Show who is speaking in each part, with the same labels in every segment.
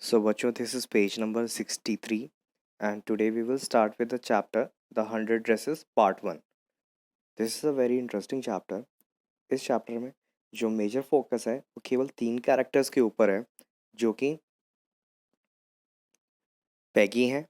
Speaker 1: So, Bacho, this is page number 63, and today we will start with the chapter The 100 Dresses Part 1. This is a very interesting chapter. इस chapter में जो major focus है वो केवल तीन characters के ऊपर है, जो कि पैगी हैं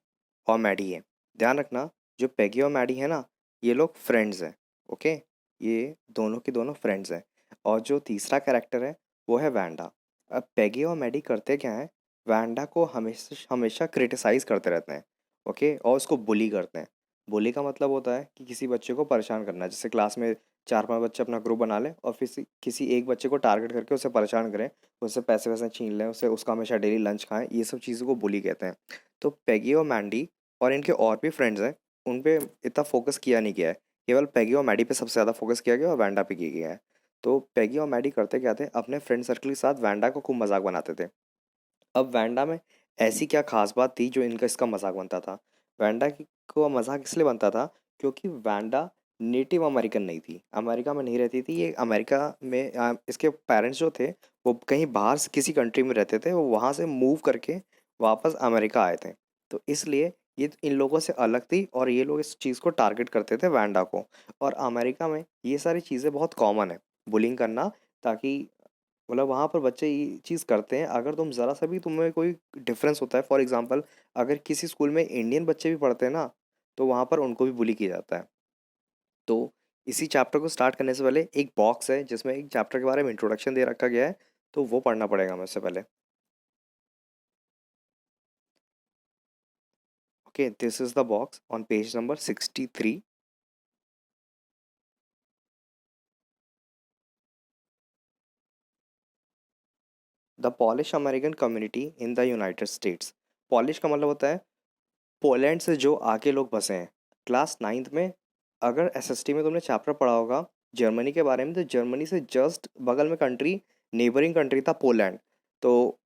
Speaker 1: और मैडी है। ध्यान रखना, जो पैगी और मैडी है ना, ये लोग फ्रेंड्स हैं। ओके, ये दोनों के दोनों फ्रेंड्स हैं। और जो तीसरा कैरेक्टर है वो है वैंडा। अब पैगी और मैडी करते क्या हैं, वैंडा को हमेशा हमेशा क्रिटिसाइज करते रहते हैं। ओके, और उसको बुली करते हैं। बुली का मतलब होता है कि किसी बच्चे को परेशान करना। जैसे क्लास में चार पांच बच्चे अपना ग्रुप बना लें और फिर किसी एक बच्चे को टारगेट करके उसे परेशान करें, उससे पैसे वैसे छीन लें, उससे उसका हमेशा डेली लंच खाएं, ये सब चीज़ों को बुली कहते हैं। तो पैगी और मैंडी और इनके और भी फ्रेंड्स हैं, उन पे इतना फोकस किया नहीं गया है। केवल पैगी और मैडी पे सबसे ज़्यादा फोकस किया गया और वैंडा पे किया गया है। तो पैगी और मैडी करते क्या थे, अपने फ्रेंड सर्कल के साथ वैंडा को खूब मजाक बनाते थे। अब वैंडा में ऐसी क्या खास बात थी जो इनका इसका मजाक बनता था। को मजाक इसलिए बनता था क्योंकि वैंडा नेटिव अमेरिकन नहीं थी, अमेरिका में नहीं रहती थी। ये अमेरिका में इसके पेरेंट्स जो थे वो कहीं बाहर से किसी कंट्री में रहते थे, वो वहाँ से मूव करके वापस अमेरिका आए थे। तो इसलिए ये इन लोगों से अलग थी और ये लोग इस चीज़ को टारगेट करते थे वैंडा को। और अमेरिका में ये सारी चीज़ें बहुत कॉमन है, बुलिंग करना। ताकि मतलब वहाँ पर बच्चे ये चीज़ करते हैं, अगर तुम ज़रा सा भी तुम्हें कोई डिफरेंस होता है, फॉर एग्जांपल अगर किसी स्कूल में इंडियन बच्चे भी पढ़ते हैं ना, तो वहाँ पर उनको भी बुली किया जाता है। तो इसी चैप्टर को स्टार्ट करने से पहले एक बॉक्स है जिसमें एक चैप्टर के बारे में इंट्रोडक्शन दे रखा गया है, तो वो पढ़ना पड़ेगा हमें उससे पहले। Okay, this is the box on page number 63। The polish American community in the United states. Polish का मतलब होता है पोलैंड से जो आके लोग बसे हैं। क्लास नाइन्थ में अगर एसएसटी में तुमने चैप्टर पढ़ा होगा जर्मनी के बारे में, तो जर्मनी से जस्ट बगल में कंट्री, नेबरिंग कंट्री था पोलैंड। तो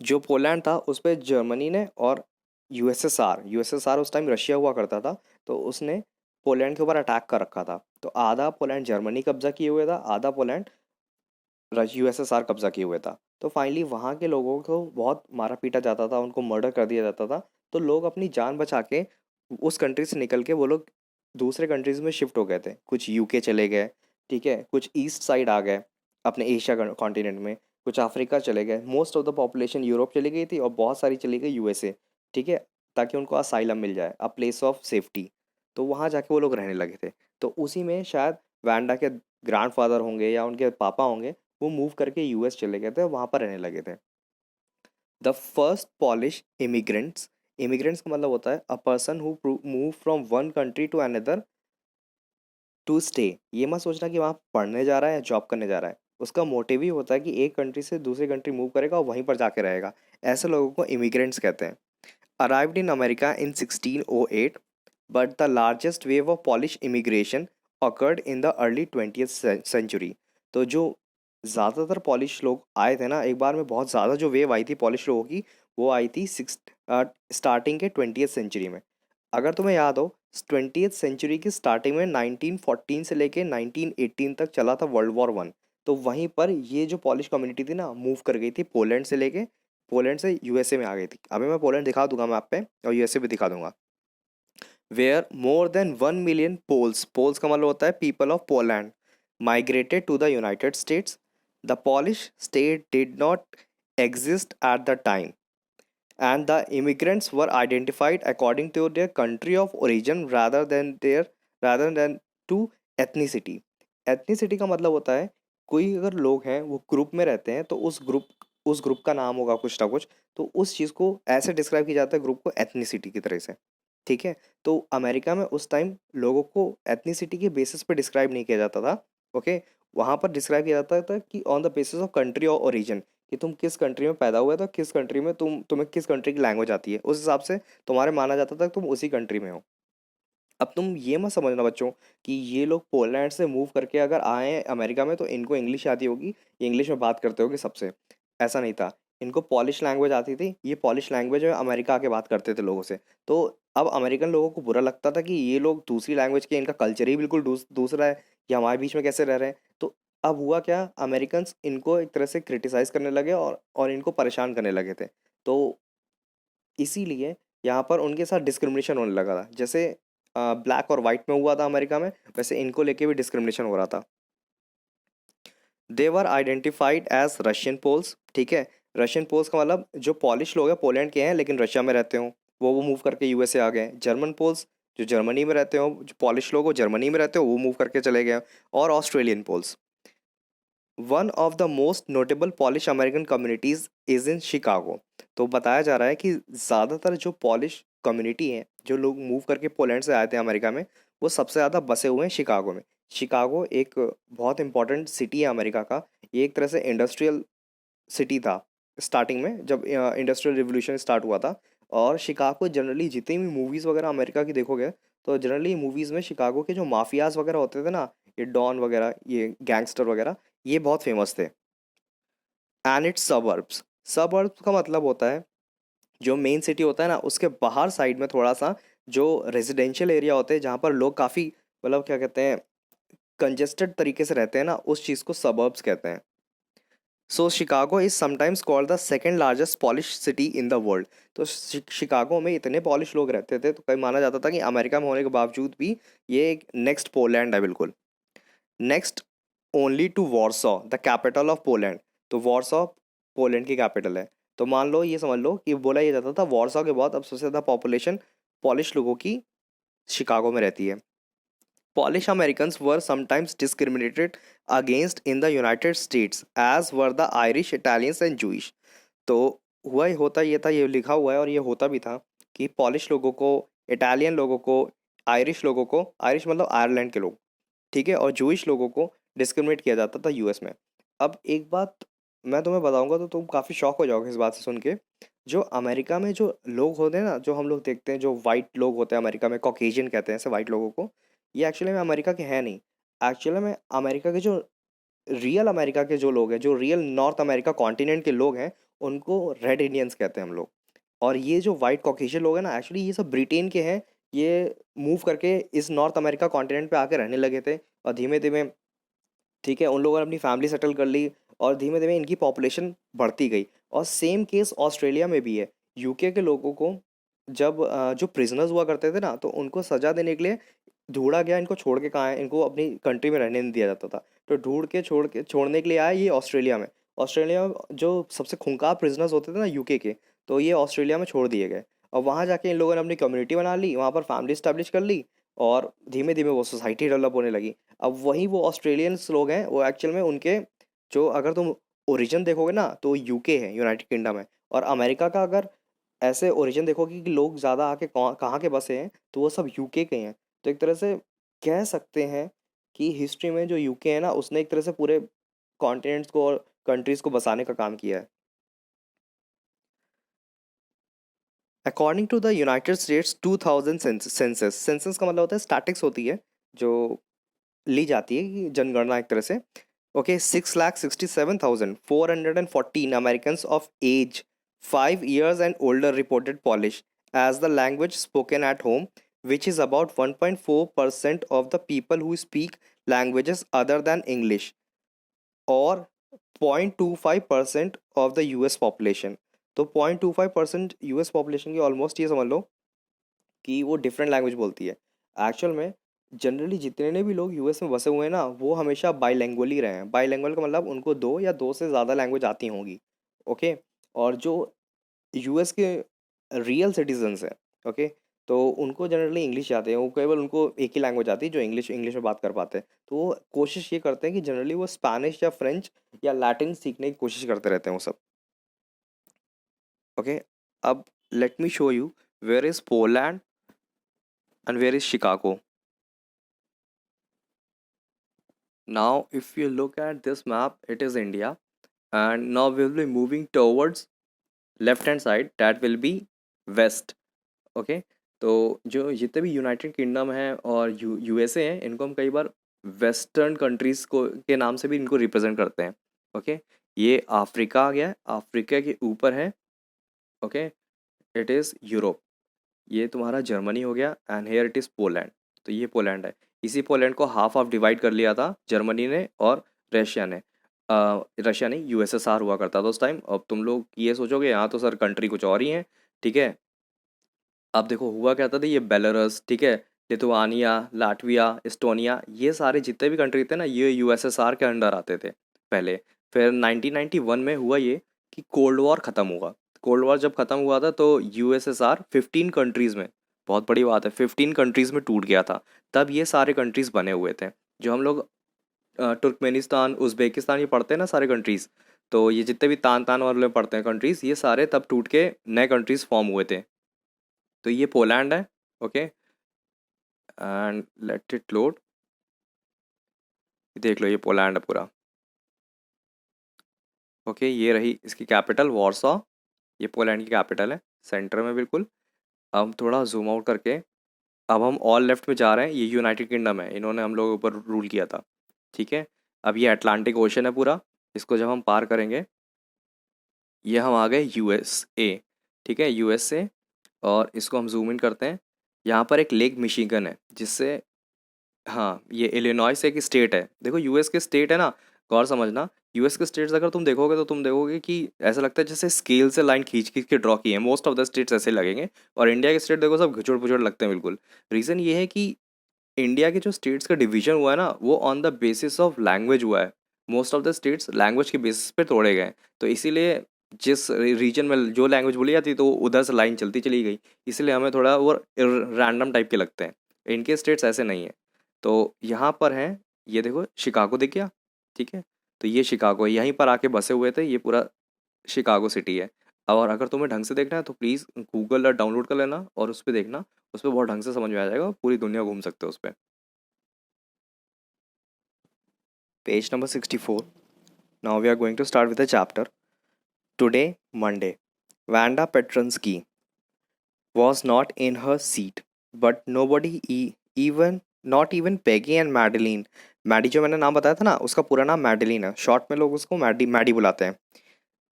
Speaker 1: जो पोलैंड था उस पर जर्मनी ने और यूएसएसआर उस टाइम रशिया हुआ करता था, तो उसने पोलैंड के ऊपर अटैक कर रखा था। तो आधा पोलैंड जर्मनी कब्जा किए हुए था, आधा पोलैंड यूएसएसआर कब्जा किए हुए था। तो फाइनली वहाँ के लोगों को बहुत मारा पीटा जाता था, उनको मर्डर कर दिया जाता था। तो लोग अपनी जान बचा के उस कंट्री से निकल के वो लोग दूसरे कंट्रीज में शिफ्ट हो गए थे। कुछ यूके चले गए, ठीक है, कुछ ईस्ट साइड आ गए अपने एशिया कॉन्टिनेंट में, कुछ अफ्रीका चले गए, most of the population Europe चली गई थी और बहुत सारी चली गई यूएसए। ठीक है, ताकि उनको असाइलम मिल जाए, अ प्लेस ऑफ सेफ्टी। तो वहाँ जाके वो लोग रहने लगे थे। तो उसी में शायद वैंडा के ग्रैंडफादर होंगे या उनके पापा होंगे, वो मूव करके यूएस चले गए थे और वहाँ पर रहने लगे थे। The first Polish immigrants. Immigrants का मतलब होता है a person who move from one country to another to stay. ये मत सोचना कि वहाँ पढ़ने जा रहा है या जॉब करने जा रहा है। उसका मोटिव ही होता है कि एक कंट्री से दूसरी कंट्री मूव करेगा और वहीं पर जाके रहेगा। ऐसे लोगों को इमिग्रेंट्स कहते हैं। Arrived in America in 1608, but the largest wave of Polish immigration occurred in the early 20th century। तो जो ज़्यादातर पॉलिश लोग आए थे ना, एक बार में बहुत ज़्यादा जो वेव आई थी पॉलिश लोगों की, वो आई थी स्टार्टिंग के 20th सेंचुरी में। अगर तुम्हें याद हो, 20th सेंचुरी की स्टार्टिंग में 1914 से लेके 1918 तक चला था वर्ल्ड वॉर 1। तो वहीं पर ये जो पॉलिश कम्युनिटी थी ना, मूव कर गई थी पोलैंड से लेके, पोलैंड से यूएसए में आ गई थी। अभी मैं पोलैंड दिखा दूंगा मैप पे और यूएसए भी दिखा दूंगा। Where more than 1 million Poles, Poles का मतलब होता है people of Poland, migrated to the United States. The Polish state did not exist at the time, and the immigrants were identified according to their country of origin rather than to ethnicity। ethnicity का मतलब होता है कोई अगर लोग हैं वो group में रहते हैं, तो उस ग्रुप का नाम होगा कुछ ना कुछ। तो उस चीज़ को ऐसे डिस्क्राइब किया जाता है ग्रुप को एथनिसिटी की तरह से। ठीक है, तो अमेरिका में उस टाइम लोगों को एथनिसिटी के बेसिस पे डिस्क्राइब नहीं किया जाता था। ओके, वहाँ पर डिस्क्राइब किया जाता था कि on the basis of country और ओरिजिन, कि तुम किस कंट्री में पैदा हुए, तो किस कंट्री में तुम्हें किस कंट्री की लैंग्वेज आती है, उस हिसाब से तुम्हारे माना जाता था कि तुम उसी कंट्री में हो। अब तुम ये मत समझना बच्चों कि ये लोग पोलैंड से मूव करके अगर आए हैं अमेरिका में तो इनको इंग्लिश आती होगी, ये इंग्लिश में बात करते होगे सबसे। ऐसा नहीं था। इनको पॉलिश लैंग्वेज आती थी, ये पॉलिश लैंग्वेज में अमेरिका आके बात करते थे लोगों से। तो अब अमेरिकन लोगों को बुरा लगता था कि ये लोग दूसरी लैंग्वेज के, इनका कल्चर ही बिल्कुल दूसरा है, ये हमारे बीच में कैसे रह रहे हैं। तो अब हुआ क्या, अमेरिकन इनको एक तरह से क्रिटिसाइज करने लगे और इनको परेशान करने लगे थे। तो इसीलिए यहाँ पर उनके साथ डिस्क्रिमिनेशन होने लगा था। जैसे ब्लैक और वाइट में हुआ था अमेरिका में, वैसे इनको लेके भी डिस्क्रिमिनेशन हो रहा था। दे वर आइडेंटिफाइड एज रशियन पोल्स, ठीक है। रशियन पोल्स का मतलब जो पॉलिश लोग हैं पोलैंड के हैं लेकिन रशिया में रहते हो, वो मूव करके यूएसए आ गए। जर्मन पोल्स जो जर्मनी में रहते हो, जो पॉलिश लोग हो जर्मनी में रहते हो, वो मूव करके चले गए। और Australian Poles. One of the most notable Polish American communities is in Chicago. तो बताया जा रहा है कि ज़्यादातर जो पॉलिश कम्युनिटी है, जो लोग मूव करके पोलैंड से आए थे अमेरिका में, वो सबसे ज़्यादा बसे हुए हैं शिकागो में। शिकागो एक बहुत इंपॉर्टेंट सिटी है अमेरिका का। ये एक तरह से इंडस्ट्रियल सिटी था स्टार्टिंग में, जब इंडस्ट्रियल रिवोल्यूशन स्टार्ट हुआ था। और शिकागो जनरली जितनी भी मूवीज़ वगैरह अमेरिका की देखोगे, तो जनरली मूवीज़ में शिकागो के जो माफियाज वगैरह होते थे ना, ये डॉन वगैरह, ये गैंगस्टर वगैरह, ये बहुत फेमस थे। And it's suburbs. सबर्ब्स का मतलब होता है जो मेन सिटी होता है ना, उसके बाहर साइड में थोड़ा सा जो रेजिडेंशियल एरिया होते हैं, जहाँ पर लोग काफ़ी मतलब क्या कहते हैं, कंजेस्टेड तरीके से रहते हैं ना, उस चीज़ को सबर्ब्स कहते हैं। So Chicago is sometimes called the second largest Polish city in the world. तो शिकागो में इतने पॉलिश लोग रहते थे, तो कई माना जाता था कि अमेरिका में होने के बावजूद भी ये एक नेक्स्ट पोलैंड है बिल्कुल। Next only to Warsaw the capital of Poland. तो वॉर्सॉ पोलैंड की कैपिटल है। तो मान लो, ये समझ लो कि बोला ये जाता था वॉर्सॉ के बाद अब सबसे ज़्यादा पॉपुलेशन पॉलिश लोगों की शिकागो में रहती है। Polish Americans were sometimes discriminated against in the United States, as were the Irish, Italians and Jewish. तो हुआ ही होता ये था, ये लिखा हुआ है और ये होता भी था कि पॉलिश लोगों को, इटालियन लोगों को, आयरिश लोगों को, आयरिश मतलब आयरलैंड के लोग, ठीक है, और जूइश लोगों को डिस्क्रिमिनेट किया जाता था यूएस में। अब एक बात मैं तुम्हें बताऊंगा तो तुम काफ़ी शॉक हो जाओगे इस बात से सुन के। जो अमेरिका में जो लोग होते हैं ना, जो हम लोग देखते हैं, जो वाइट लोग होते हैं अमेरिका में, कॉकेशियन कहते हैं ऐसे वाइट लोगों को, ये एक्चुअली में अमेरिका के हैं नहीं। एक्चुअली में अमेरिका के जो रियल अमेरिका के जो लोग हैं, जो रियल नॉर्थ अमेरिका कॉन्टिनेंट के लोग हैं, उनको रेड इंडियंस कहते हैं हम लोग। और ये जो वाइट कॉकेशियन लोग हैं ना, एक्चुअली ये सब ब्रिटेन के हैं। ये मूव करके इस नॉर्थ अमेरिका कॉन्टिनेंट पे आके रहने लगे थे, और धीमे धीमे, ठीक है, उन लोगों ने अपनी फैमिली सेटल कर ली, और धीमे धीमे इनकी पॉपुलेशन बढ़ती गई। और सेम केस ऑस्ट्रेलिया में भी है। यूके के लोगों को जब जो प्रिजनर्स हुआ करते थे ना, तो उनको सजा देने के लिए ढूंढा गया, इनको छोड़ के कहाँ है, इनको अपनी कंट्री में रहने नहीं दिया जाता था। तो ढूंढ के छोड़ने के लिए आया ये ऑस्ट्रेलिया में। ऑस्ट्रेलिया में जो सबसे खूंखार प्रिजनर्स होते थे ना यूके के, तो ये ऑस्ट्रेलिया में छोड़ दिए गए। और वहाँ जाके इन लोगों ने अपनी कम्युनिटी बना ली, वहाँ पर फैमिली स्टैब्लिश कर ली, और धीमे धीमे वो सोसाइटी डेवलप होने लगी। अब वही वो ऑस्ट्रेलियंस लोग हैं, वो एक्चुअल में उनके जो, अगर तुम ओरिजिन देखोगे ना, तो यूके है, यूनाइटेड किंगडम है। और अमेरिका का अगर ऐसे ओरिजिन देखोगे कि लोग ज़्यादा आके कहाँ कहाँ के बसे हैं, तो वो सब यूके के हैं। तो एक तरह से कह सकते हैं कि हिस्ट्री में जो यूके है ना, उसने एक तरह से पूरे कॉन्टिनेंट्स को और कंट्रीज़ को बसाने का काम किया है। According to the United States 2000 census, census का मतलब होता है स्टैटिक्स होती है जो ली जाती है, कि जनगणना एक तरह से। Okay, 6,67,414 Americans of age 5 years and older reported Polish as the language spoken at home, which is about 1.4% of the people who speak languages other than English, और 0.25% ऑफ द यूएस पॉपुलेशन। तो 0.25% US population की almost ये समझ लो कि वो different language बोलती है। Actual में जनरली जितने भी लोग यूएस में बसे हुए हैं ना, वो हमेशा बाईलैंग्वल ही रहे हैं। बाईलैंग्वल का मतलब उनको दो या दो से ज़्यादा लैंग्वेज आती होंगी। ओके। और जो यूएस के रियल सिटीजन्स हैं, ओके, तो उनको जनरली इंग्लिश आते हैं, वो केवल उनको एक ही लैंग्वेज आती है जो इंग्लिश, इंग्लिश में बात कर पाते हैं। तो वो कोशिश ये करते हैं कि जनरली वो स्पेनिश या फ्रेंच या लैटिन सीखने की कोशिश करते रहते हैं वो सब। ओके। अब let me show you where is Poland and where is Chicago. Now, if you look at this map, it is India, and now we will be moving towards left hand side, that will be west. Okay. तो जो जितने भी United kingdom है और USA हैं, इनको हम कई बार वेस्टर्न कंट्रीज को के नाम से भी इनको रिप्रेजेंट करते हैं। ओके। ये अफ्रीका आ गया है, अफ्रीका के ऊपर है, ओके, इट इज़ यूरोप। ये तुम्हारा जर्मनी हो गया, and here it is Poland. तो ये पोलैंड है। इसी पोलैंड को हाफ हाफ डिवाइड कर लिया था जर्मनी ने और रशिया ने। रशिया नहीं, यूएसएसआर हुआ करता था उस टाइम। अब तुम लोग ये सोचोगे यहाँ तो सर कंट्री कुछ और ही है, ठीक है। अब देखो हुआ क्या था, ये बेलारस, ठीक है, लिथुआनिया, लाटविया, एस्टोनिया, ये सारे जितने भी कंट्री थे ना, ये यूएसएसआर के अंडर आते थे पहले। फिर 1991 में हुआ ये कि कोल्ड वॉर ख़त्म हुआ। कोल्ड वॉर जब ख़त्म हुआ था तो यूएसएसआर 15 कंट्रीज़ में, बहुत बड़ी बात है, 15 कंट्रीज़ में टूट गया था। तब ये सारे कंट्रीज़ बने हुए थे, जो हम लोग तुर्कमेनिस्तान, उज़्बेकिस्तान, ये पढ़ते हैं ना सारे कंट्रीज़। तो ये जितने भी तान तान वाले पढ़ते हैं कंट्रीज़, ये सारे तब टूट के नए कंट्रीज़ फॉर्म हुए थे। तो ये पोलैंड है, okay, and let it load. देख लो ये पोलैंड है पूरा, ओके। ये रही इसकी कैपिटल वॉर्सो, ये पोलैंड की कैपिटल है, सेंटर में बिल्कुल। अब थोड़ा जूम आउट करके, अब हम ऑल लेफ्ट में जा रहे हैं, ये यूनाइटेड किंगडम है, इन्होंने हम लोगों के ऊपर रूल किया था, ठीक है। अब ये अटलांटिक ओशन है पूरा, इसको जब हम पार करेंगे, ये हम आ गए यूएसए, ठीक है, यूएसए। और इसको हम जूम इन करते हैं, यहाँ पर एक लेक मिशिगन है जिससे, हाँ, ये इलिनॉइस एक स्टेट है। देखो यूएस के स्टेट है ना, गौर समझना, यूएस के स्टेट्स अगर तुम देखोगे तो तुम देखोगे कि ऐसा लगता है जैसे स्केल से लाइन खींच खींच के ड्रॉ की है, मोस्ट ऑफ द स्टेट्स ऐसे लगेंगे। और इंडिया के स्टेट देखो सब घुचड़ पुचड़ लगते हैं बिल्कुल। रीज़न ये है कि इंडिया के जो स्टेट्स का डिवीजन हुआ है ना, वो on the basis of language हुआ है। Most of the states language के बेसिस पे तोड़े गए, तो इसीलिए जिस रीजन में जो लैंग्वेज बोली जाती तो उधर से लाइन चलती चली गई, इसलिए हमें थोड़ा वो रैंडम टाइप के लगते हैं। इनके स्टेट्स ऐसे नहीं है। तो यहाँ पर हैं, ये देखो शिकागो दिख गया, ठीक है। तो ये शिकागो है, यहीं पर आके बसे हुए थे, ये पूरा शिकागो सिटी है। और अगर तुम्हें ढंग से देखना है तो प्लीज़ गूगल डाउनलोड कर लेना और उस पे देखना, उस पे बहुत ढंग से समझ में आ जाएगा, पूरी दुनिया घूम सकते हो उस पे। Page number 64. Now we are going to start with the chapter. Today, Monday, Vanda Petronsky was not in her seat, but nobody, even not even Peggy and Madeline. Maddie जो मैंने नाम बताया था ना, उसका पूरा नाम मैडलिन है, शॉर्ट में लोग उसको मैडी मैडी बुलाते हैं।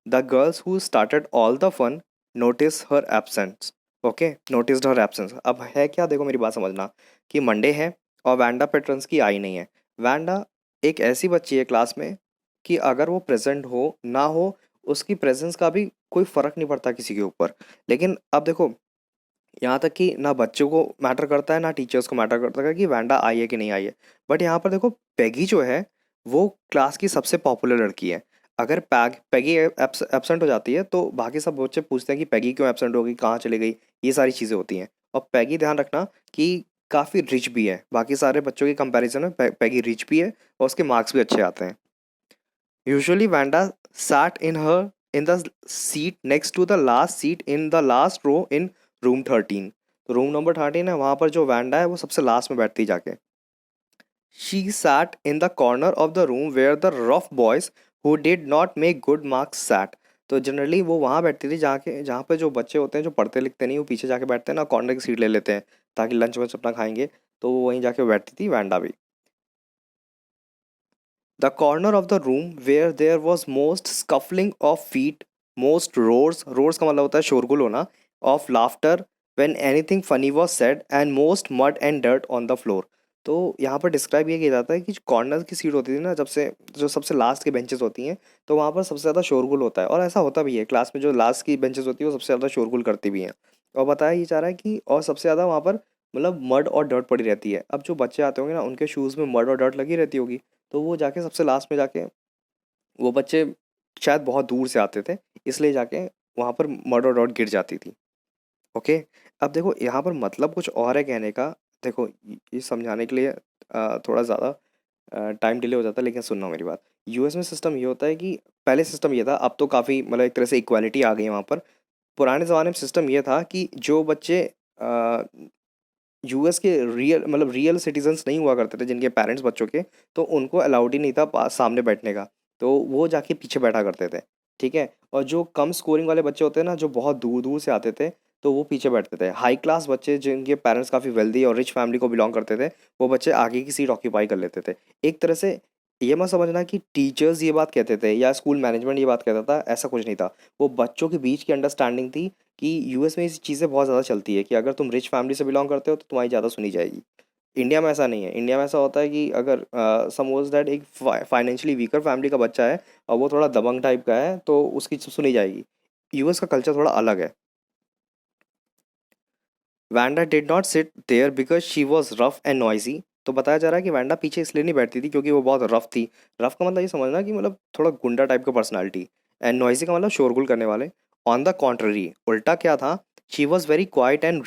Speaker 1: The girls who started all the fun notice her absence, okay, noticed her absence. अब है क्या, देखो मेरी बात समझना, कि मंडे है और वैंडा पेट्रन्स की आई नहीं है। वैंडा एक ऐसी बच्ची है क्लास में कि अगर वो प्रेजेंट हो ना हो, उसकी प्रेजेंस का भी कोई फ़र्क नहीं पड़ता किसी के ऊपर। लेकिन अब देखो, यहाँ तक कि ना बच्चों को मैटर करता है ना टीचर्स को मैटर करता है कि वैंडा आई है कि नहीं आई है। बट यहाँ पर देखो, पैगी जो है वो क्लास की सबसे पॉपुलर लड़की है। अगर पैगी एब्सेंट हो जाती है तो बाकी सब बच्चे पूछते हैं कि पैगी क्यों एब्सेंट हो गई, कहाँ चली गई, ये सारी चीज़ें होती हैं। और पैगी, ध्यान रखना कि काफ़ी रिच भी है, बाकी सारे बच्चों के कंपैरिजन में पैगी रिच भी है और उसके मार्क्स भी अच्छे आते हैं। Usually, Vanda sat in the seat next to the last seat in the last row in room 13. तो रूम नंबर 13 है, वहाँ पर जो वैंडा है वो सबसे लास्ट में बैठती जाके। She sat in the corner of the room where the rough boys who did not make good marks sat. तो जनरली वो वहाँ बैठती थी जहाँ पे जो बच्चे होते हैं जो पढ़ते लिखते नहीं, वो पीछे जाके बैठते हैं ना, कॉर्नर की सीट ले लेते हैं ताकि लंच वंच अपना खाएंगे, तो वो वहीं जाके बैठती थी वैंडा भी। The corner of the room where there was most scuffling of feet, most roars का मतलब होता है शोरगुल होना, of laughter when anything funny was said, and most mud and dirt on the floor. तो यहाँ पर डिस्क्राइब ये किया जाता है कि कॉर्नर की सीट होती थी ना, जब से जो सबसे लास्ट की बेंचेस होती हैं, तो वहाँ पर सबसे ज़्यादा शोरगुल होता है। और ऐसा होता भी है, क्लास में जो लास्ट की बेंचेस होती है वो सबसे ज़्यादा शोरगुल करती भी हैं। और बताया ये जा रहा है कि और सबसे ज़्यादा वहाँ पर मतलब मड और डर्ट पड़ी रहती है। अब जो बच्चे आते होंगे ना, उनके शूज़ में मड और डर्ट लगी रहती होगी, तो वो जाके सबसे लास्ट में जाके, वो बच्चे शायद बहुत दूर से आते थे, इसलिए जाके वहाँ पर मड और डॉट गिर जाती थी, ओके। अब देखो यहाँ पर मतलब कुछ और है कहने का। देखो ये समझाने के लिए थोड़ा ज़्यादा टाइम डिले हो जाता है, लेकिन सुनना मेरी बात। यूएस में सिस्टम ये होता है कि पहले सिस्टम ये था, अब तो काफ़ी मतलब एक तरह से इक्वालिटी आ गई है वहाँ पर। पुराने ज़माने में सिस्टम ये था कि जो बच्चे यूएस के रियल सिटीजन्स नहीं हुआ करते थे, जिनके पेरेंट्स बच्चों के, तो उनको अलाउड ही नहीं था सामने बैठने का, तो वो जाके पीछे बैठा करते थे, ठीक है। और जो कम स्कोरिंग वाले बच्चे होते हैं ना, जो बहुत दूर दूर से आते थे, तो वो पीछे बैठते थे। हाई क्लास बच्चे जिनके पेरेंट्स काफ़ी वेल्दी और रिच फैमिली को बिलोंग करते थे, वो बच्चे आगे की सीट ऑक्यूपाई कर लेते थे। एक तरह से ये मत समझना कि टीचर्स ये बात कहते थे या स्कूल मैनेजमेंट ये बात कहता था, ऐसा कुछ नहीं था। वो बच्चों के बीच की अंडरस्टैंडिंग थी कि यूएस में ऐसी चीज़ें बहुत ज़्यादा चलती है कि अगर तुम रिच फैमिली से बिलोंग करते हो तो तुम्हारी ज़्यादा सुनी जाएगी। इंडिया में ऐसा नहीं है। इंडिया में ऐसा होता है कि अगर सपोज दैट एक फाइनेंशियली वीकर फैमिली का बच्चा है और वो थोड़ा दबंग टाइप का है तो उसकी सुनी जाएगी। यूएस का कल्चर थोड़ा अलग है। Wanda did not sit there because she was rough and noisy. तो बताया जा रहा है कि वैंडा पीछे इसलिए नहीं बैठती थी क्योंकि वो बहुत रफ थी। रफ का मतलब ये समझना कि मतलब थोड़ा गुंडा टाइप का पर्सनालिटी। एंड नॉइजी का मतलब शोरगुल करने वाले। ऑन द कॉन्ट्ररी उल्टा क्या था, she was very quiet and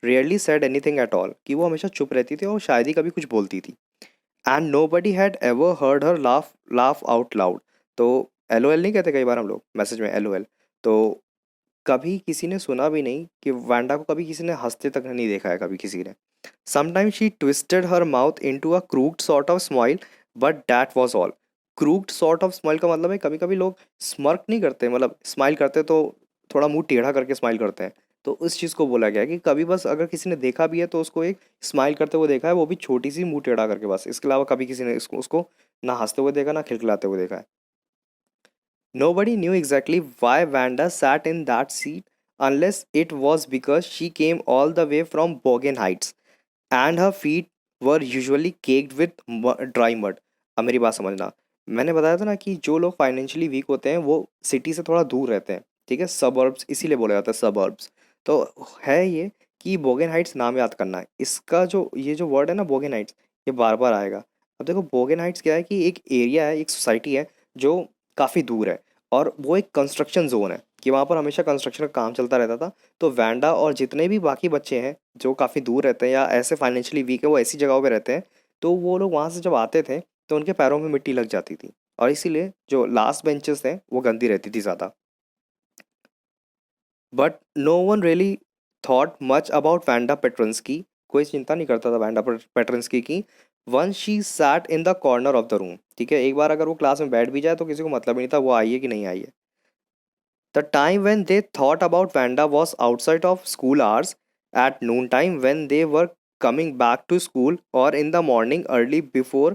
Speaker 1: rarely said anything at all, कि वो हमेशा चुप रहती थी और शायद ही कभी कुछ बोलती थी। And nobody had ever heard her laugh out loud. तो LOL नहीं कहते कई बार हम लोग मैसेज में LOL। तो कभी किसी ने सुना भी नहीं कि वांडा को कभी किसी ने हंसते तक नहीं देखा है कभी किसी ने। Sometimes she twisted her mouth into a crooked sort of smile, but that was all. Crooked sort of smile का मतलब है कभी कभी लोग स्मर्क नहीं करते, मतलब स्माइल करते तो थोड़ा मुंह टेढ़ा करके स्माइल करते हैं। तो उस चीज़ को बोला गया है कि कभी बस अगर किसी ने देखा भी है तो उसको एक स्माइल करते हुए देखा है, वो भी छोटी सी मुंह टेढ़ा करके बस। इसके अलावा कभी किसी ने उसको ना हंसते हुए देखा ना खिलखिलाते हुए देखा है। Nobody knew exactly why Vanda sat in that seat unless it was because she came all the way from Bogan Heights and her feet were usually caked with dry mud. अब मेरी बात समझना, मैंने बताया था ना कि जो लोग फाइनेंशियली वीक होते हैं वो सिटी से थोड़ा दूर रहते हैं, ठीक है, सबर्ब्स इसीलिए बोला जाता है सबर्ब्स। तो है ये कि बोगन हाइट्स नाम याद करना है इसका, जो ये जो वर्ड है ना बोगन हाइट्स, ये बार बार आएगा। अब देखो बोगन हाइट्स क्या है कि एक एरिया है, एक सोसाइटी है जो काफ़ी दूर है और वो एक कंस्ट्रक्शन जोन है कि वहाँ पर हमेशा कंस्ट्रक्शन का काम चलता रहता था। तो वैंडा और जितने भी बाकी बच्चे हैं जो काफ़ी दूर रहते हैं या ऐसे फाइनेंशियली वीक है वो ऐसी जगहों पे रहते हैं, तो वो लोग वहाँ से जब आते थे तो उनके पैरों में मिट्टी लग जाती थी और इसीलिए जो लास्ट बेंचेस थे वो गंदी रहती थी ज़्यादा। But no one really thought much about Wanda Petronski. कोई चिंता नहीं करता था वैंडा पेट्रंस्की की। One she sat in the corner of the room, ठीक है, एक बार अगर वो क्लास में बैठ भी जाए तो किसी को मतलब ही नहीं था वो आई है कि नहीं आई है। The time when they thought about Vanda was outside of school hours, at noontime when they were coming back to school or in the morning early before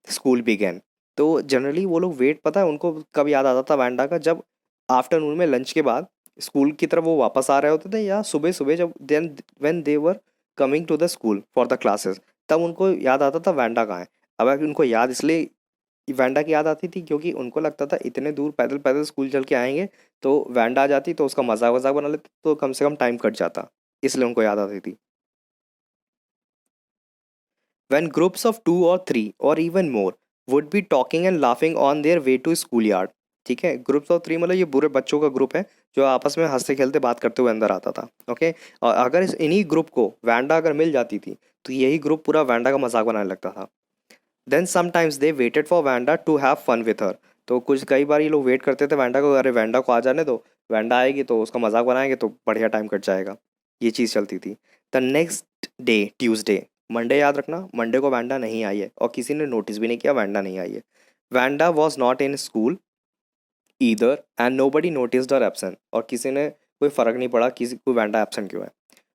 Speaker 1: school began। तो जनरली वो लोग वेट, पता है उनको कब याद आता था वैंडा का, जब आफ्टरनून में लंच के बाद स्कूल की तरफ वो वापस आ रहे होते थे या सुबह सुबह जब then when they were coming to the school for the classes, तब उनको याद आता था वैंडा कहाँ है। अब उनको याद इसलिए वैंडा की याद आती थी क्योंकि उनको लगता था इतने दूर पैदल पैदल स्कूल चल के आएंगे तो वैंडा आ जाती तो उसका मजाक वजाक बना लेते तो कम से कम टाइम कट जाता, इसलिए उनको याद आती थी। When groups of 2 or 3 or even more would be talking and laughing on their way to schoolyard। ठीक है, ग्रुप्स ऑफ 3 मतलब ये बुरे बच्चों का ग्रुप है जो आपस में हंसते खेलते बात करते हुए अंदर आता था। ओके, और अगर इन्हीं ग्रुप को वैंडा अगर मिल जाती थी तो यही ग्रुप पूरा वैंडा का मजाक बनाने लगता था। Then sometimes they waited for Wanda to have fun with her. तो कुछ कई बार ये लोग वेट करते थे वैंडा को, अरे वैंडा को आ जाने दो, वैंडा आएगी तो उसका मजाक बनाएंगे तो बढ़िया टाइम कट जाएगा। ये चीज़ चलती थी। The next day Tuesday, Monday याद रखना, मंडे को वैंडा नहीं आई है और किसी ने नोटिस भी नहीं किया वैंडा नहीं आई है। Wanda was not in school either and nobody noticed her absent, और किसी ने कोई फ़र्क नहीं पड़ा किसी को वैंडा एब्सेंट क्यों है।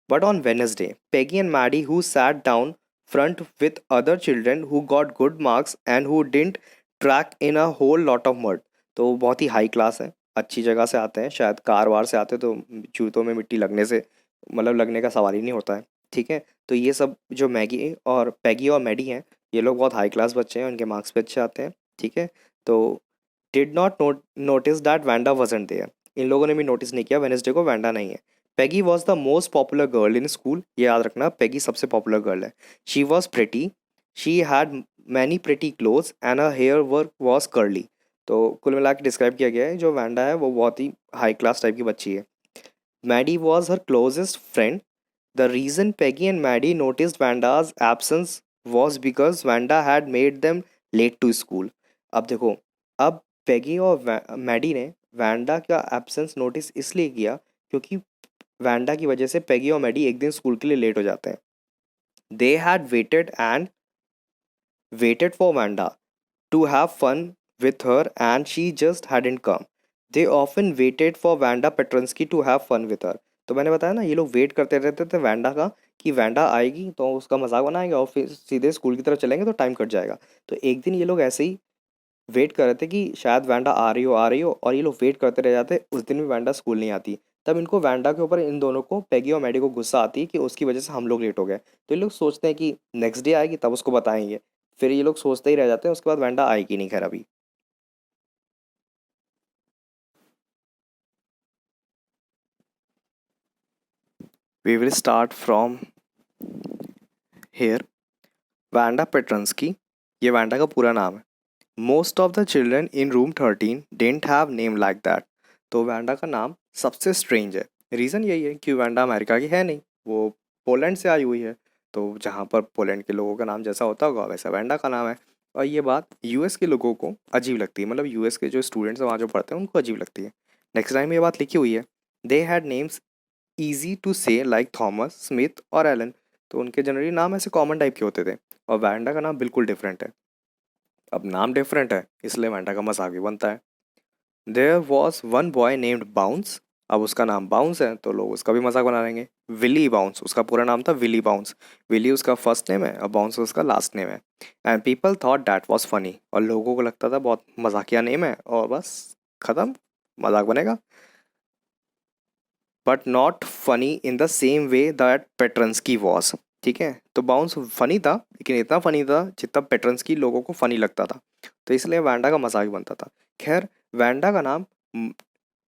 Speaker 1: But on Wednesday, Peggy and Maddie, who sat down front with other children who got good marks and who didn't track in a whole lot of mud। तो बहुत ही हाई क्लास है, अच्छी जगह से आते हैं, शायद कार वार से आते तो जूतों में मिट्टी लगने से मतलब लगने का सवाल ही नहीं होता है। ठीक है, तो ये सब जो मैगी और पैगी और मैडी हैं ये लोग बहुत हाई क्लास बच्चे हैं, उनके मार्क्स भी अच्छे आते हैं। ठीक है, तो did not notice that Wanda wasn't there. इन लोगों ने भी नोटिस नहीं किया वेनेसडे को वैंडा नहीं है। Peggy was the most popular girl in school, ये याद रखना पेगी सबसे पॉपुलर गर्ल है। She was pretty, she had many pretty clothes and her hair work was curly. तो कुल मिला के डिस्क्राइब किया गया है जो वैंडा है वो बहुत ही हाई क्लास टाइप की बच्ची है। Maddie was her closest friend. The reason Peggy and Maddie noticed Wanda's absence was because Wanda had made them late to school. अब देखो, अब पेगी और मैडी ने वैंडा का एब्सेंस नोटिस इसलिए किया क्योंकि वैंडा की वजह से पेगी और मैडी एक दिन स्कूल के लिए लेट हो जाते हैं। They had waited for Wanda to have fun with her and she just hadn't come। They often waited for Vanda Petronsky to have fun with her। तो मैंने बताया ना ये लोग वेट करते रहते थे वैंडा का कि वैंडा आएगी तो उसका मजाक बनाएंगे और फिर सीधे स्कूल की तरफ चलेंगे तो टाइम कट जाएगा। तो एक दिन ये लोग ऐसे ही वेट कर रहे थे कि शायद वैंडा आ रही हो और ये लोग वेट करते रह जाते, उस दिन भी वैंडा स्कूल नहीं आती। तब इनको वैंडा के ऊपर इन दोनों को, पैगी और मैडी को, गुस्सा आती है कि उसकी वजह से हम लोग लेट हो गए। तो ये लोग सोचते हैं कि नेक्स्ट डे आएगी तब उसको बताएंगे। फिर ये लोग सोचते ही रह जाते हैं, उसके बाद वैंडा आएगी नहीं खैर अभी। We will start from here. Wanda Petronski, ये वैंडा का पूरा नाम है। Most of the children in room 13 didn't have name like that. तो वैंडा का नाम सबसे स्ट्रेंज है। रीज़न यही है कि वैंडा अमेरिका की है नहीं, वो पोलैंड से आई हुई है। तो जहाँ पर पोलैंड के लोगों का नाम जैसा होता होगा वैसा वैंडा का नाम है। और ये बात यूएस के लोगों को अजीब लगती है, मतलब यूएस के जो स्टूडेंट्स हैं वहाँ जो पढ़ते हैं उनको अजीब लगती है। नेक्स्ट टाइम ये बात लिखी हुई है, they had names easy to say like Thomas, Smith और एलन। तो उनके जनरली नाम ऐसे कॉमन टाइप के होते थे, और वैंडा का नाम बिल्कुल डिफरेंट है। अब नाम डिफरेंट है इसलिए वैंडा का मजाक भी बनता है। There was one boy named Bounce. अब उसका नाम बाउंस है तो लोग उसका भी मजाक बना लेंगे। विली बाउंस, उसका पूरा नाम था विली बाउंस। विली उसका फर्स्ट नेम है और बाउंस उसका लास्ट नेम है। And people thought that was funny, और लोगों को लगता था बहुत मजाकिया नेम है और बस खत्म, मजाक बनेगा। But not funny in the same way that Petronski was. ठीक है, तो बाउंस फनी था लेकिन इतना फनी था जितना पेट्रंस्की लोगों को फनी लगता था, तो इसलिए वैंडा का मजाक बनता था। खैर, वैंडा का नाम,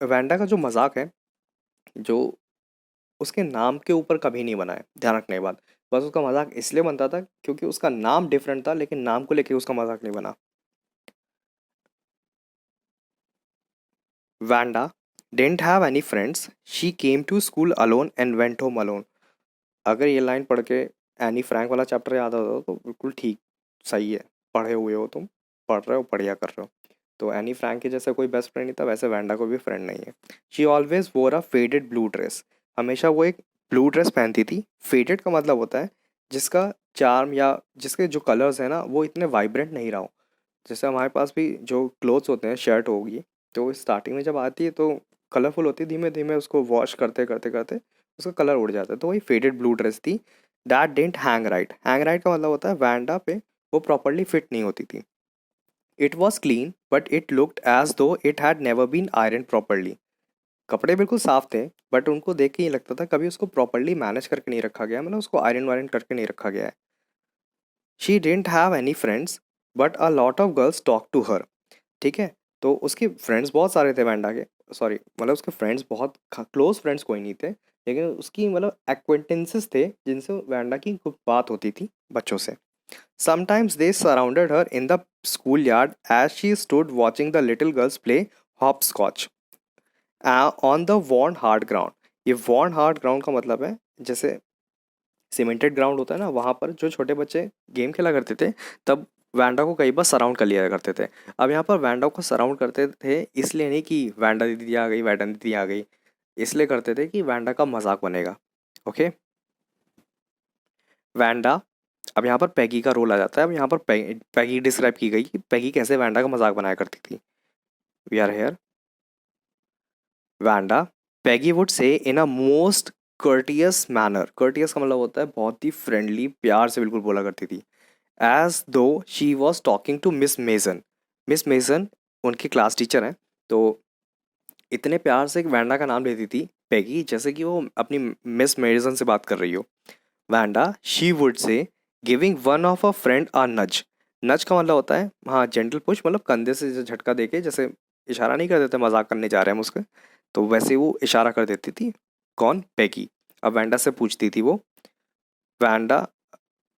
Speaker 1: वैंडा का जो मजाक है, जो उसके नाम के ऊपर कभी नहीं बना है, ध्यान रखने की बात। बस उसका मजाक इसलिए बनता था क्योंकि उसका नाम डिफरेंट था, लेकिन नाम को लेके उसका मजाक नहीं बना। Wanda didn't have any friends. She came to school alone and went home alone. अगर ये लाइन पढ़ के एनी फ्रैंक वाला चैप्टर याद आता हो तो बिल्कुल ठीक, सही है, पढ़े हुए हो तुम, पढ़ रहे हो, बढ़िया कर रहे हो। तो एनी फ्रैंक के जैसा कोई बेस्ट फ्रेंड नहीं था, वैसे वैंडा को भी फ्रेंड नहीं है। शी ऑलवेज वोर अ फेडेड ब्लू ड्रेस। हमेशा वो एक ब्लू ड्रेस पहनती थी। फेडेड का मतलब होता है जिसका चार्म या जिसके जो कलर्स हैं ना वो इतने वाइब्रेंट नहीं रहा हो। जैसे हमारे पास भी जो क्लोथ्स होते हैं, शर्ट होगी, तो स्टार्टिंग में जब आती है तो कलरफुल होती है, धीमे धीमे उसको वॉश करते करते करते उसका कलर उड़ जाता है। तो वही फेडेड ब्लू ड्रेस थी। That didn't hang right. Hang right का मतलब होता है वैंडा पे वो प्रॉपरली फिट नहीं होती थी। It was clean but it looked as though it had never been iron properly. कपड़े बिल्कुल साफ थे बट उनको देख के ये लगता था कभी उसको प्रॉपरली मैनेज करके नहीं रखा गया, मतलब उसको आयरन वायरन करके नहीं रखा गया है। She didn't have any friends but a lot of girls talk to her. ठीक है, तो उसके फ्रेंड्स बहुत सारे थे वैंडा के, सॉरी मतलब उसके फ्रेंड्स बहुत क्लोज फ्रेंड्स कोई नहीं थे, लेकिन उसकी मतलब एक्वेंटेंसेस थे जिनसे वैंडा की खूब बात होती थी बच्चों से। Sometimes they surrounded her in the school yard as she stood watching the little girls play hopscotch on the worn hard ground. ये वॉर्न हार्ड ग्राउंड का मतलब है जैसे सीमेंटेड ग्राउंड होता है ना, वहाँ पर जो छोटे बच्चे गेम खेला करते थे तब वैंडा को कई बार सराउंड कर लिया करते थे। अब यहाँ पर वैंडा को सराउंड करते थे इसलिए नहीं कि वैंडा दीदी आ गई, वैंडा दीदी आ गई, इसलिए करते थे कि वैंडा का मजाक बनेगा। ओके, वैंडा, अब यहाँ पर पैगी का रोल आ जाता है। अब यहाँ पर पैगी डिस्क्राइब की गई कि पैगी कैसे वैंडा का मजाक बनाया करती थी। We are here. Wanda, Peggy would say in a most courteous manner. Courteous का मतलब होता है बहुत ही फ्रेंडली, प्यार से बिल्कुल बोला करती थी। एज दो she was talking to Miss Mason. Miss Mason उनकी क्लास टीचर हैं, तो इतने प्यार से वैंडा का नाम लेती थी पैगी जैसे कि वो अपनी मिस मेसन से बात कर रही हो। Wanda, she would say giving one of a friend a nudge. Nudge का मतलब होता है हाँ जेंटल पुश, मतलब कंधे से झटका देके, जैसे इशारा नहीं कर देते मजाक करने जा रहे हैं हम उसके, तो वैसे वो इशारा कर देती थी। कौन? पैगी। अब वैंडा से पूछती थी वो, वैंडा,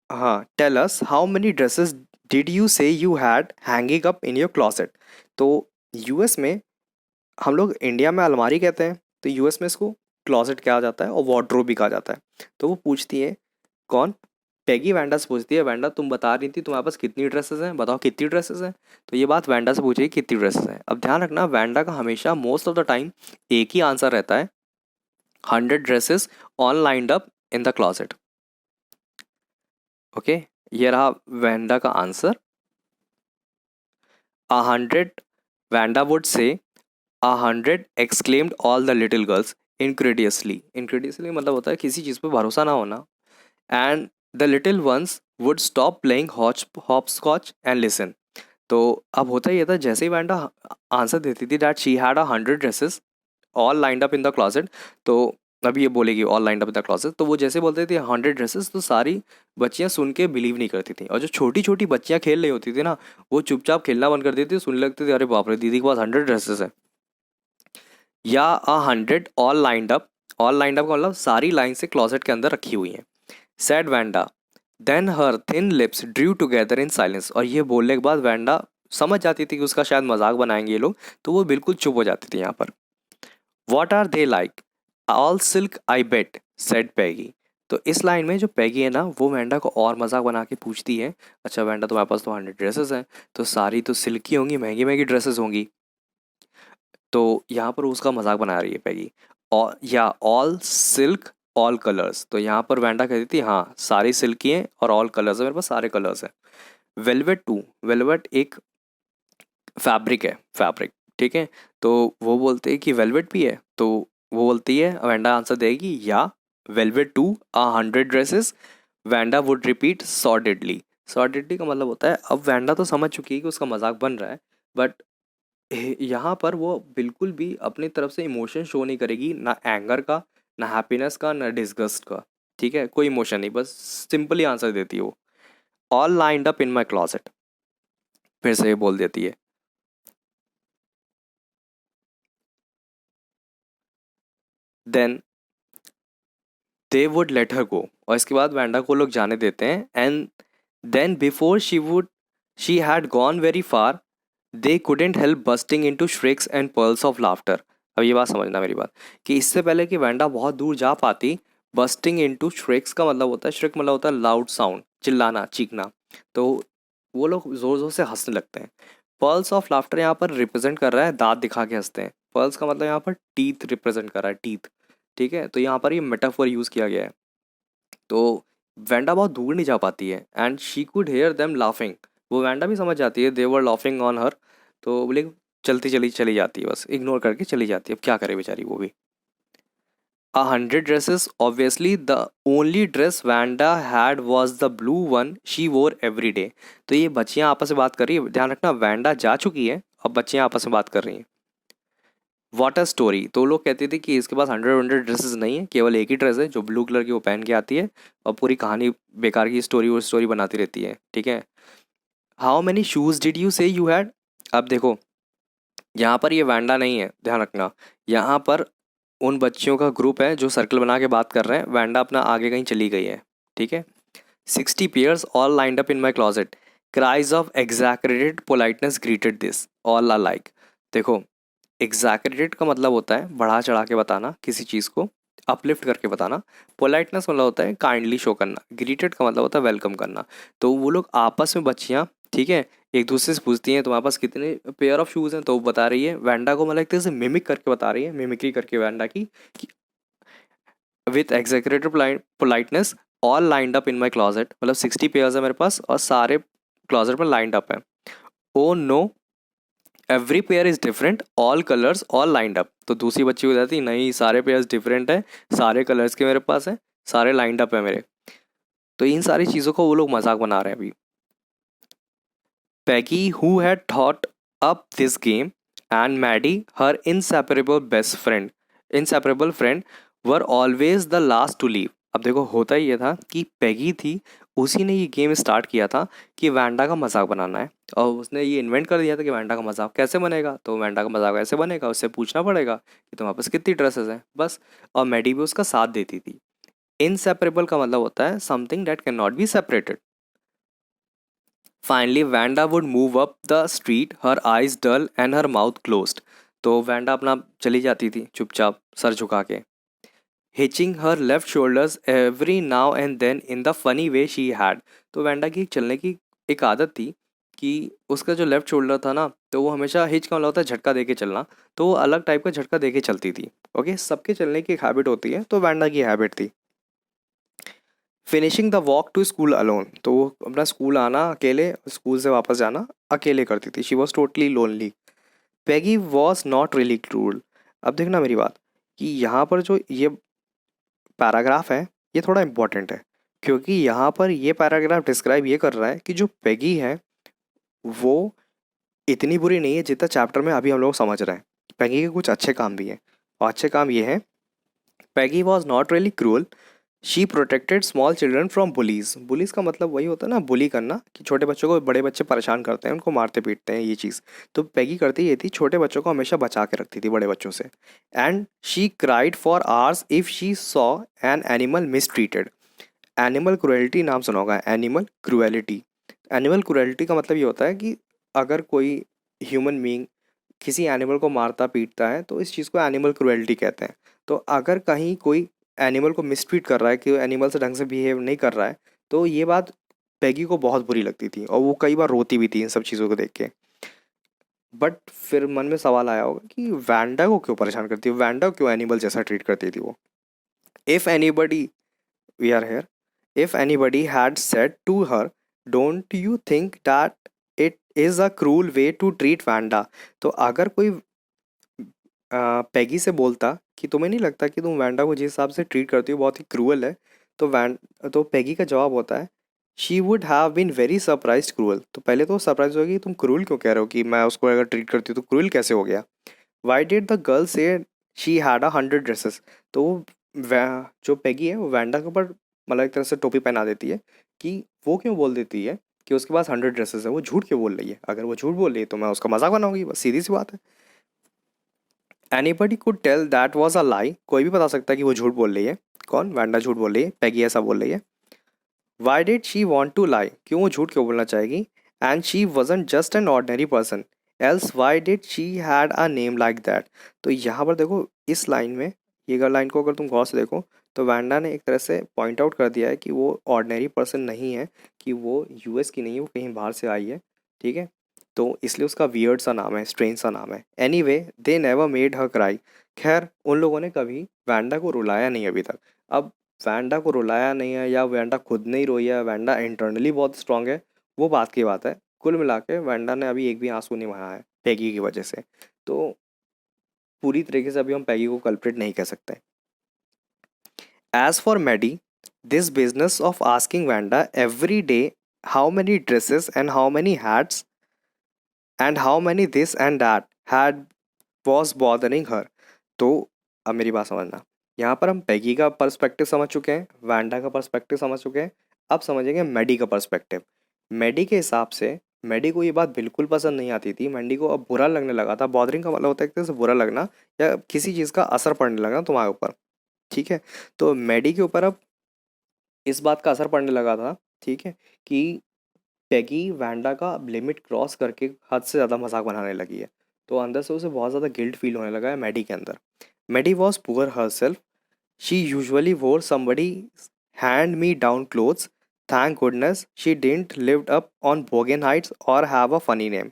Speaker 1: हाँ, tell us how many dresses did you say you had hanging up in your closet. तो यूएस में, हम लोग इंडिया में अलमारी कहते हैं, तो यूएस में इसको क्लॉसेट कहा जाता है और वार्डरोब भी कहा जाता है। तो वो पूछती है, कौन? पैगी वैंडा से पूछती है, वैंडा तुम बता रही थी तुम्हारे पास कितनी ड्रेसेस हैं, बताओ कितनी ड्रेसेस हैं। तो ये बात वैंडा से पूछेगी कितनी ड्रेसेस हैं। अब ध्यान रखना वैंडा का हमेशा मोस्ट ऑफ द टाइम एक ही आंसर रहता है, 100 dresses on lined up in the closet. Okay, ये रहा वैंडा का answer, 100। Wanda would say 100 exclaimed all the little girls incredulously. Incredulously मतलब होता है किसी चीज़ पे भरोसा ना होना। And the little ones would stop playing hopscotch and listen. तो अब होता ये था जैसे ही वैंडा आंसर देती थी that she had 100 dresses, all lined up in the closet, तो अभी ये बोलेगी all lined up in the closet, तो वो जैसे बोलते थे 100 ड्रेसेस, तो सारी बच्चियां सुन के बिलीव नहीं करती थी, और जो छोटी छोटी बच्चियां खेल रही होती थी ना, वो चुपचाप खेलना बंद कर देती थी, सुनने लगती थी अरे बाप रे दीदी के पास 100 ड्रेसेस है। या 100 all lined up, all lined up का मतलब सारी लाइन से क्लॉसेट के अंदर रखी हुई हैं। Said Wanda, then her thin lips drew together in silence, और ये बोलने के बाद वैंडा समझ जाती थी कि उसका शायद मजाक बनाएंगे ये लोग, तो वो बिल्कुल चुप हो जाती थी यहाँ पर। What are they like, all silk I bet said Peggy. तो इस लाइन में जो पैगी है ना, वो वैंडा को और मजाक बना के पूछती है, अच्छा वैंडा तुम्हारे पास तो 100 ड्रेसेस हैं, तो सारी तो सिल्क की होंगी, महंगी महंगी ड्रेसेस होंगी। तो यहाँ पर उसका मजाक बना रही है पैगी। और या ऑल सिल्क ऑल कलर्स, तो यहाँ पर वैंडा कहती थी हाँ सारी सिल्की हैं और ऑल कलर्स है, मेरे पास सारे कलर्स हैं। वेलवेट टू, वेलवेट एक फैब्रिक है, फैब्रिक, ठीक है। तो वो बोलते हैं कि वेलवेट भी है, तो वो बोलती है, वैंडा आंसर देगी या velvet too 100 dresses, Wanda would repeat stolidly. Stolidly का मतलब होता है, अब वैंडा तो समझ चुकी है कि उसका मजाक बन रहा है, बट यहाँ पर वो बिल्कुल भी अपनी तरफ से इमोशन शो नहीं करेगी, ना एंगर का, ना हैप्पीनेस का, ना डिस्गस्ट का, ठीक है, कोई इमोशन नहीं, बस सिंपली आंसर देती है वो, all lined up in my closet. फिर से ये बोल देती है। Then they would let her go, और इसके बाद वैंडा को लोग जाने देते हैं। And then before she had gone very far, they couldn't help bursting into shrieks and peals of laughter. अब ये बात समझना मेरी बात, कि इससे पहले कि वैंडा बहुत दूर जा पाती, बस्टिंग इन टू श्रिक्स का मतलब होता है, श्रिक मतलब होता है लाउड साउंड, चिल्लाना चीखना, तो वो लोग ज़ोर ज़ोर से हंसने लगते हैं। पर्ल्स ऑफ लाफ्टर यहाँ पर रिप्रेजेंट कर रहा है दांत दिखा के हंसते हैं, पर्ल्स का मतलब यहाँ पर टीथ रिप्रेजेंट कर रहा है, टीथ, ठीक है। तो यहाँ पर ये मेटाफोर यूज़ किया गया है। तो वैंडा बहुत दूर नहीं जा पाती है, and she could hair them laughing, वो वैंडा भी समझ जाती है दे वर लाफिंग ऑन हर, तो बोले चलती चली चली जाती है, बस इग्नोर करके चली जाती है, अब क्या करे बेचारी वो भी। 100 dresses, obviously the only dress Wanda had was the blue one she वोर एवरी डे। तो ये बच्चियाँ आपस में बात कर रही है, ध्यान रखना वैंडा जा चुकी है, अब बच्चियाँ आपस में बात कर रही हैं। वाट अ स्टोरी, तो लोग कहते थे कि इसके पास 100 ड्रेसेस नहीं है, केवल एक ही ड्रेस है जो ब्लू कलर की वो पहन के आती है, और पूरी कहानी बेकार की स्टोरी और स्टोरी बनाती रहती है, ठीक है। How many shoes did you say you had, अब देखो यहाँ पर ये वैंडा नहीं है, ध्यान रखना, यहाँ पर उन बच्चियों का ग्रुप है जो सर्कल बना के बात कर रहे हैं, वैंडा अपना आगे कहीं चली गई है, ठीक है। 60 pairs all lined up in my closet, cries of exaggerated politeness greeted this all are like. देखो एग्जैक्रेटेड का मतलब होता है बढ़ा चढ़ा के बताना किसी चीज़ को, अपलिफ्ट करके बताना। पोलाइटनेस मतलब होता है काइंडली शो करना। ग्रीटेड का मतलब होता है वेलकम करना। तो वो लोग आपस में बच्चियाँ, ठीक है, एक दूसरे से पूछती हैं तुम्हारे पास कितने पेयर ऑफ शूज़ हैं, तो वो बता रही है वैंडा को, मतलब एक तरह से मिमिक करके बता रही है, मिमिक्री करके वैंडा की, with exaggerated politeness all lined up in my closet, मतलब 60 पेयर्स है मेरे पास और सारे क्लॉजेट में लाइंड अप है। Oh know every pair is different all colours all lined up, तो दूसरी बच्ची हो जाती नहीं सारे पेयर्स डिफरेंट है, सारे कलर्स के मेरे पास है, सारे लाइंड अप है मेरे। तो इन सारी चीज़ों को वो लोग मजाक बना रहे हैं अभी। Peggy who had thought up this game and Maddie her inseparable best friend, inseparable friend were always the last to leave. अब देखो होता ही ये था कि पैगी थी, उसी ने ये गेम स्टार्ट किया था कि वैंडा का मजाक बनाना है, और उसने ये इन्वेंट कर दिया था कि वैंडा का मजाक कैसे बनेगा, तो वैंडा का मजाक ऐसे बनेगा, उससे पूछना पड़ेगा कि तुम्हारे पास कितनी ड्रेसेस हैं, बस। और मैडी भी उसका साथ देती थी। इनसेपरेबल का मतलब होता है something that can not be separated. Finally Wanda would move up the street her eyes dull and her mouth closed, तो वैंडा अपना चली जाती थी चुपचाप सर झुका के। Hitching her left shoulders every now and then in the funny way she had, तो वैंडा की चलने की एक आदत थी कि उसका जो लेफ्ट शोल्डर था ना, तो वो हमेशा हिच का मतलब होता है झटका दे के चलना, तो वो अलग टाइप का झटका दे के चलती थी। ओके, सबके चलने की एक हैबिट होती है, तो वैंडा की हैबिट थी। Finishing the walk to school alone, तो वो अपना स्कूल आना अकेले, स्कूल से वापस जाना अकेले करती थी। She was totally lonely. Peggy was not really cruel. अब देखना मेरी बात, कि यहाँ पर जो ये पैराग्राफ है ये थोड़ा इम्पोर्टेंट है, क्योंकि यहाँ पर ये पैराग्राफ डिस्क्राइब ये कर रहा है कि जो पैगी है वो इतनी बुरी नहीं है जितना चैप्टर में अभी हम लोग समझ रहे हैं। पैगी के कुछ अच्छे काम भी हैं। और अच्छे काम ये हैं, Peggy was not really cruel, she protected small children from bullies. Bullies का मतलब वही होता है ना, बुली करना, कि छोटे बच्चों को बड़े बच्चे परेशान करते हैं, उनको मारते पीटते हैं, ये चीज़। तो पैगी करती ये थी, छोटे बच्चों को हमेशा बचा के रखती थी बड़े बच्चों से। And she cried for hours if she saw an animal mistreated. Animal cruelty नाम सुना होगा, एनिमल क्रुएलिटी। एनिमल क्रुएल्टी का मतलब ये होता है कि अगर कोई ह्यूमन बीइंग किसी एनिमल को मारता पीटता है तो इस चीज़ को एनिमल क्रुएल्टी कहते हैं। तो अगर कहीं कोई एनिमल को मिसट्रीट कर रहा है, कि एनिमल से ढंग से बिहेव नहीं कर रहा है, तो ये बात पैगी को बहुत बुरी लगती थी और वो कई बार रोती भी थी इन सब चीज़ों को देख के। बट फिर मन में सवाल आया होगा कि वैंडा को क्यों परेशान करती है, वैंडा को क्यों एनिमल जैसा ट्रीट करती थी वो। If anybody, we are here, if anybody had said to her, don't you think that it is a cruel way to treat Vanda, तो अगर कोई पैगी से बोलता कि तुम्हें नहीं लगता कि तुम वैंडा को जिस हिसाब से ट्रीट करती हो बहुत ही क्रूअल है, तो तो पैगी का जवाब होता है, she would have been very surprise cruel. तो पहले तो सरप्राइज होगी, तुम क्रूअल क्यों कह रहे हो, कि मैं उसको अगर ट्रीट करती हूँ तो क्रूअल कैसे हो गया। वाई डिड द गर्ल से शी हैड 100 ड्रेसेस। तो जो पैगी है वो वैंडा के ऊपर मतलब एक तरह से टोपी पहना देती है, कि वो क्यों बोल देती है कि उसके पास 100 ड्रेसेस है, वो झूठ क्यों बोल रही है। अगर वो झूठ बोल रही है तो मैं उसका मजाक बनाऊंगी, बस सीधी सी बात है। Anybody could tell that was a lie, कोई भी बता सकता है कि वो झूठ बोल रही है। कौन, वैंडा झूठ बोल रही है, पैगी ऐसा बोल रही है। Why did she want to lie, क्यों वो झूठ क्यों बोलना चाहेगी। And she wasn't just an ordinary person, else why did she had a name like that. तो यहाँ पर देखो इस लाइन में, ये लाइन को अगर तुम गौर से देखो, तो वैंडा ने एक तरह से पॉइंट आउट कर दिया है कि वो ऑर्डनरी पर्सन नहीं है, कि वो यूएस की नहीं है, वो कहीं बाहर से आई है। ठीक है, तो इसलिए उसका वियर्ड सा नाम है, स्ट्रेंज सा नाम है। Any way they never made her cry. खैर उन लोगों ने कभी वैंडा को रुलाया नहीं अभी तक। अब वैंडा को रुलाया नहीं है या वैंडा खुद नहीं रोई है, वैंडा इंटरनली बहुत स्ट्रांग है, वो बात की बात है। कुल मिला के वैंडा ने अभी एक भी आंसू नहीं बहाया है पैगी की वजह से। तो पूरी तरीके से अभी हम पैगी को कल्प्रिट नहीं कह सकते। As for Maddie, this business of asking Wanda every day how many dresses and how many hats and how many this and that had was bothering her. तो अब मेरी बात समझना, यहाँ पर हम पैगी का पर्सपेक्टिव समझ चुके हैं, वैंडा का पर्सपेक्टिव समझ चुके हैं। अब समझेंगे मैडी का पर्सपेक्टिव। मैडी के हिसाब से मैडी को ये बात बिल्कुल पसंद नहीं आती थी, मैडी को अब बुरा लगने लगा था। बॉदरिंग का मतलब होता है एक तरह से बुरा लगना, या किसी चीज़ का असर पड़ने लगा तुम्हारे ऊपर। ठीक है, तो मैडी के ऊपर अब इस बात का असर पड़ने लगा था, ठीक है, कि पैगी वैंडा का लिमिट क्रॉस करके हद से ज़्यादा मजाक बनाने लगी है। तो अंदर से उसे बहुत ज़्यादा गिल्ट फील होने लगा है मैडी के अंदर। Maddie was poor herself, she usually wore somebody hand me down clothes, thank goodness she didn't lived up on Boggins Heights or have a funny name.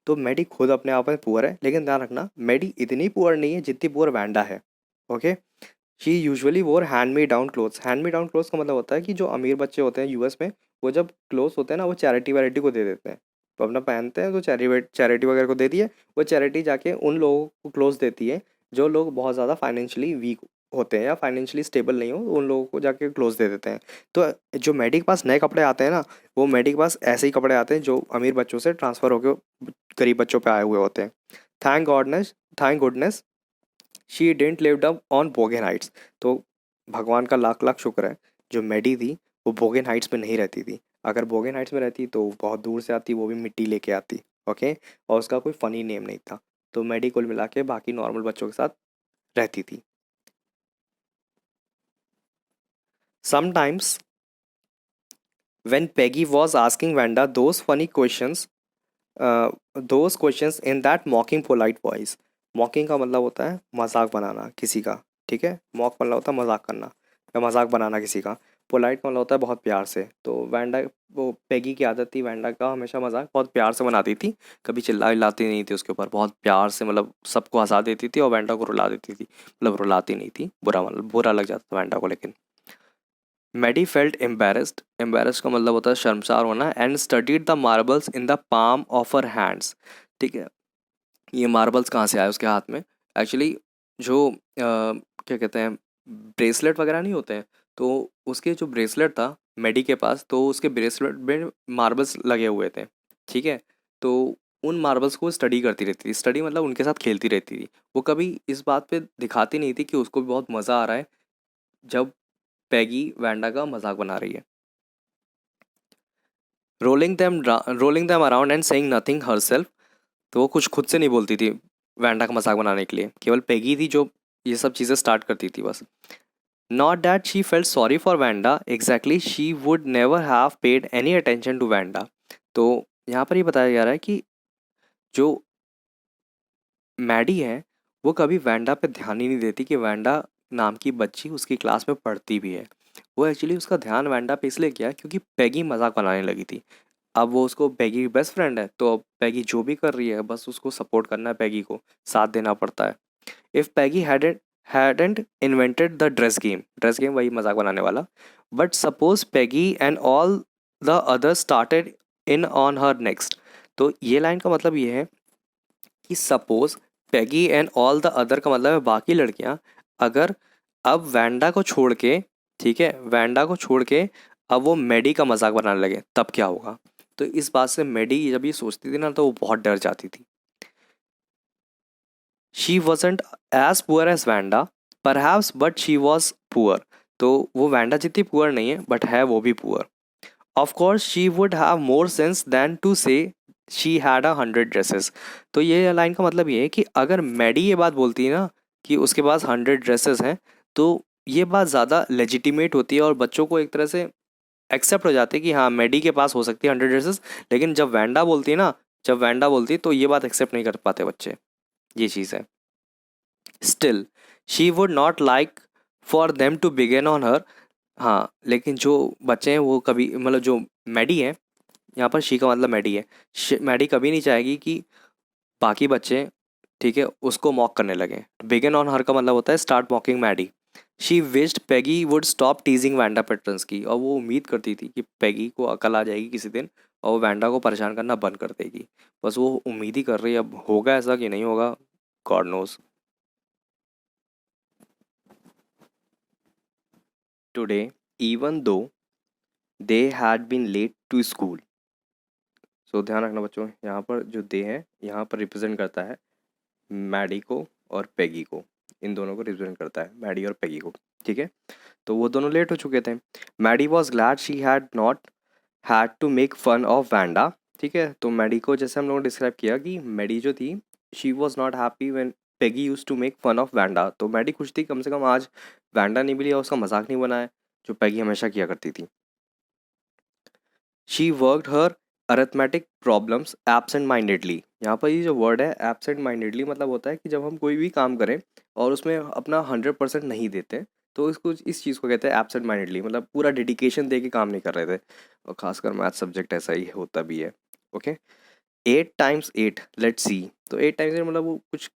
Speaker 1: तो मैडी खुद अपने आप में पुअर है, लेकिन ध्यान रखना मैडी इतनी पुअर नहीं है जितनी पुअर वैंडा है। ओके, शी यूजुअली वोर hand me down clothes. Hand me down clothes का मतलब होता है कि जो अमीर बच्चे होते हैं यूएस में, वो जब क्लोथ्स होते हैं ना, वो चैरिटी वैरिटी को दे देते हैं। तो अपना पहनते हैं तो चैरिटी वगैरह को दे दिए, वो चैरिटी जाके उन लोगों को क्लोथ्स देती है जो लोग बहुत ज़्यादा फाइनेंशियली वीक होते हैं या फाइनेंशियली स्टेबल नहीं हो, तो उन लोगों को जाके क्लोथ्स दे देते हैं। तो जो मैडी के पास नए कपड़े आते हैं ना, वो मैडी के पास ऐसे ही कपड़े आते हैं जो अमीर बच्चों से ट्रांसफ़र होकर गरीब बच्चों पे आए हुए होते हैं। Thank goodness she didn't lived up on Boggins Heights. तो भगवान का लाख लाख शुक्र है, जो मैडी थी वो बोगन हाइट्स में नहीं रहती थी। अगर बोगन हाइट्स में रहती तो बहुत दूर से आती, वो भी मिट्टी लेके आती। ओके, और उसका कोई फ़नी नेम नहीं था। तो मैडी कुल मिला के बाकी नॉर्मल बच्चों के साथ रहती थी। Sometimes when Peggy was asking Vanda those questions in that mocking polite voice. मॉकिंग का मतलब होता है मजाक बनाना किसी का। ठीक है, मॉक मतलब होता है मजाक करना या मजाक बनाना किसी का। पोलाइट मतलब होता है बहुत प्यार से। तो वैंडा, वो पेगी की आदत थी वैंडा का हमेशा मजाक बहुत प्यार से बनाती थी, कभी चिल्लाती नहीं थी उसके ऊपर, बहुत प्यार से मतलब सबको हंसा देती थी और वैंडा को रुला देती थी। मतलब रुलाती नहीं थी, बुरा मतलब बुरा लग जाता था वैंडा को। लेकिन मैडी फेल्ट एम्बेरस्ड, एम्बेरस्ड का मतलब होता है शर्मसार होना, and studied the marbles in the palm of her hands. ठीक है, ये मार्बल्स कहाँ से आए उसके हाथ में। एक्चुअली जो क्या कहते हैं, ब्रेसलेट वगैरह नहीं होते हैं, तो उसके जो ब्रेसलेट था मैडी के पास, तो उसके ब्रेसलेट में मार्बल्स लगे हुए थे। ठीक है, तो उन मार्बल्स को स्टडी करती रहती थी। स्टडी मतलब उनके साथ खेलती रहती थी। वो कभी इस बात पे दिखाती नहीं थी कि उसको भी बहुत मज़ा आ रहा है जब पैगी वैंडा का मजाक बना रही है। Rolling them around and saying nothing herself. तो वो कुछ खुद से नहीं बोलती थी वैंडा का मजाक बनाने के लिए, केवल पैगी थी जो ये सब चीज़ें स्टार्ट करती थी बस। Not that she felt sorry for Wanda, exactly she would never have paid any attention to Wanda. तो यहाँ पर ये बताया जा रहा है कि जो मैडी है वो कभी वैंडा पे ध्यान ही नहीं देती कि वैंडा नाम की बच्ची उसकी क्लास में पढ़ती भी है। वो एक्चुअली उसका ध्यान वैंडा पे इसलिए किया क्योंकि पैगी मजाक बनाने लगी थी। अब वो उसको पैगी की बेस्ट फ्रेंड है, तो अब पैगी जो भी कर रही है बस उसको सपोर्ट करना है, पैगी को साथ देना पड़ता है। If Peggy hadn't invented the dress game वही मजाक बनाने वाला, but suppose Peggy and all the other started in on her next. तो ये लाइन का मतलब ये है कि suppose Peggy and all the other का मतलब है बाकी लड़कियां अगर अब वैंडा को छोड़ के, ठीक है, वैंडा को छोड़ के अब वो मेडी का मजाक बनाने लगे तब क्या होगा। तो इस बात से मेडी जब ये सोचती थी ना तो वो बहुत डर जाती थी। She wasn't as poor as Wanda perhaps but she was poor. तो वो वैंडा जितनी पुअर नहीं है बट है वो भी poor. Of course she would have more sense than to say she had 100 dresses. तो ये लाइन का मतलब ये है कि अगर मैडी ये बात बोलती है ना कि उसके पास 100 ड्रेसेस हैं, तो ये बात ज़्यादा लेजिटिमेट होती है और बच्चों को एक तरह से एक्सेप्ट हो जाते हैं कि हाँ मैडी के पास हो सकती है 100 ड्रेसेस। लेकिन जब वैंडा बोलती है ना, जब वैंडा बोलती है तो ये बात एक्सेप्ट नहीं कर पाते बच्चे। ये चीज़ है। Still she would not like for them to begin on her. हाँ लेकिन जो बच्चे हैं वो कभी मतलब जो मैडी है, यहाँ पर शी का मतलब मैडी है, मैडी कभी नहीं चाहेगी कि बाकी बच्चे, ठीक है, उसको मॉक करने लगे। बिगिन ऑन हर का मतलब होता है start mocking Maddie. She wished Peggy would stop teasing Wanda patterns की, और वो उम्मीद करती थी कि पैगी को अकल आ जाएगी किसी दिन और वो वैंडा को परेशान करना बंद कर देगी। बस वो उम्मीद ही कर रही है, अब होगा ऐसा कि नहीं होगा, God knows. Today even though they had been late to school. So ध्यान रखना बच्चों, यहाँ पर जो दे है यहाँ पर रिप्रेजेंट करता है मैडी को और पैगी को। इन दोनों को रिप्रेजेंट करता है, मैडी और पैगी को, ठीक है। तो वो दोनों लेट हो चुके थे। Maddie was glad she had not had to make fun of Wanda. ठीक है, तो मैडी को जैसे हम लोगों ने डिस्क्राइब किया कि मैडी जो थी she was not happy when Peggy use to make fun of Wanda. तो मैडी खुश थी कम से कम आज वैंडा नहीं मिली और उसका मजाक नहीं बनाया जो पैगी हमेशा किया करती थी। She worked her arithmetic problems absent mindedly. यहाँ पर ये जो वर्ड है एब्सेंट माइंडेडली मतलब होता है कि जब हम कोई भी काम करें और उसमें अपना 100% नहीं देते तो इसको इस चीज़ को कहते हैं एब्सेंट माइंडेडली, मतलब पूरा डेडिकेशन दे के काम नहीं कर रहे थे। और खासकर मैथ सब्जेक्ट ऐसा ही होता भी है। Okay, 8 times 8 let's see. तो 8 टाइम्स 8 मतलब वो कुछ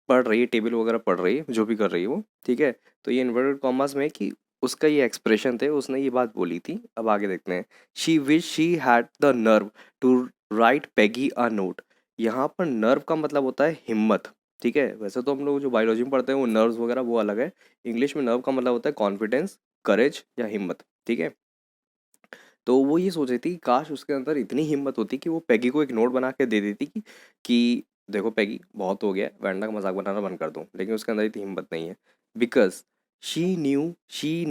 Speaker 1: पढ़ रही है, टेबल वगैरह पढ़ रही है, जो भी कर रही है वो, ठीक है। तो ये इन्वर्टेड कॉमास में कि उसका ये एक्सप्रेशन थे, उसने ये बात बोली थी। अब आगे देखते हैं। She wish she had the nerve to write Peggy a note. यहाँ पर नर्व का मतलब होता है हिम्मत, ठीक है। वैसे तो हम लोग जो बायोलॉजी में पढ़ते हैं वो नर्व्स वगैरह वो अलग है। इंग्लिश में नर्व का मतलब होता है कॉन्फिडेंस, करेज या हिम्मत, ठीक है। तो वो ये सोच रही थी काश उसके अंदर इतनी हिम्मत होती कि वो पैगी को एक नोट बना के दे देती कि देखो पैगी बहुत हो गया, वैंडा का मजाक बनाना बंद कर दो। लेकिन उसके अंदर इतनी हिम्मत नहीं है because she knew she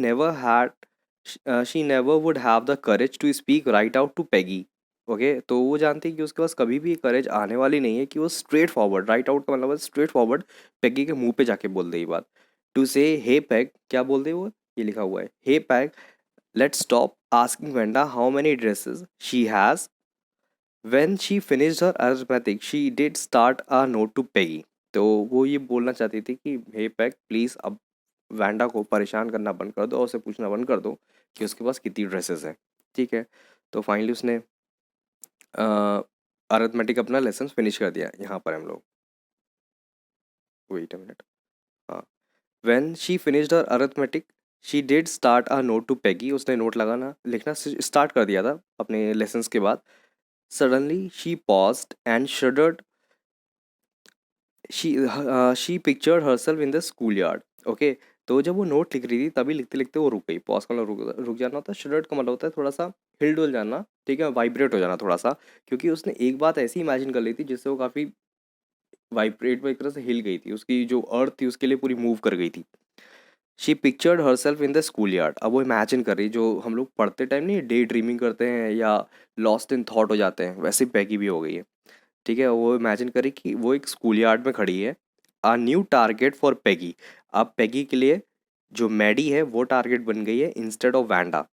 Speaker 1: never would have the courage to speak right out to Peggy. Okay, तो वो जानती है कि उसके पास कभी भी करेज आने वाली नहीं है कि वो स्ट्रेट फॉरवर्ड, राइट आउट का मतलब स्ट्रेट फॉरवर्ड पैगी के मुंह पे जाके बोल दे ये बात। टू से हे पैग, क्या बोल दे वो, ये लिखा हुआ है हे peg let's stop asking Venda how many dresses she has. When she finished her arithmetic, she did start a note to Peggy. तो वो ये बोलना चाहती थी कि हे पैग प्लीज़ अब वैंडा को परेशान करना बंद कर दो और उसे पूछना बंद कर दो कि उसके पास कितनी ड्रेसेस हैं, ठीक है। तो फाइनली उसने अरिथमेटिक अपना लेसन फिनिश कर दिया। यहाँ पर हम लोग वेट अ मिनट, हाँ, when she finished her arithmetic she did start a note to Peggy. उसने नोट लगाना लिखना स्टार्ट कर दिया था अपने लेसन्स के बाद। Suddenly she paused and shuddered. She pictured herself in the school yard. Okay, तो जब वो नोट लिख रही थी तभी लिखते लिखते वो रुक गई। पॉज का मतलब रुक जाना होता है, शडर्ड का मतलब होता है थोड़ा सा हिल डुल जाना, ठीक है, वाइब्रेट हो जाना थोड़ा सा, क्योंकि उसने एक बात ऐसी इमेजिन कर ली थी जिससे वो काफ़ी वाइब्रेट में एक तरह से हिल गई थी, उसकी जो अर्थ थी उसके लिए पूरी मूव कर गई थी। She pictured her self in the school yard. अब वो इमेजिन कर रही, जो हम लोग पढ़ते टाइम नहीं डे ड्रीमिंग करते हैं या लॉस्ट इन थॉट हो जाते हैं, वैसे पैगी भी हो गई है। ठीक है, वो इमेजिन करी कि वो एक स्कूल यार्ड में खड़ी है। आ न्यू टारगेट फॉर पैगी। अब पैगी के लिए जो मैडी है वो टारगेट बन गई है instead of Wanda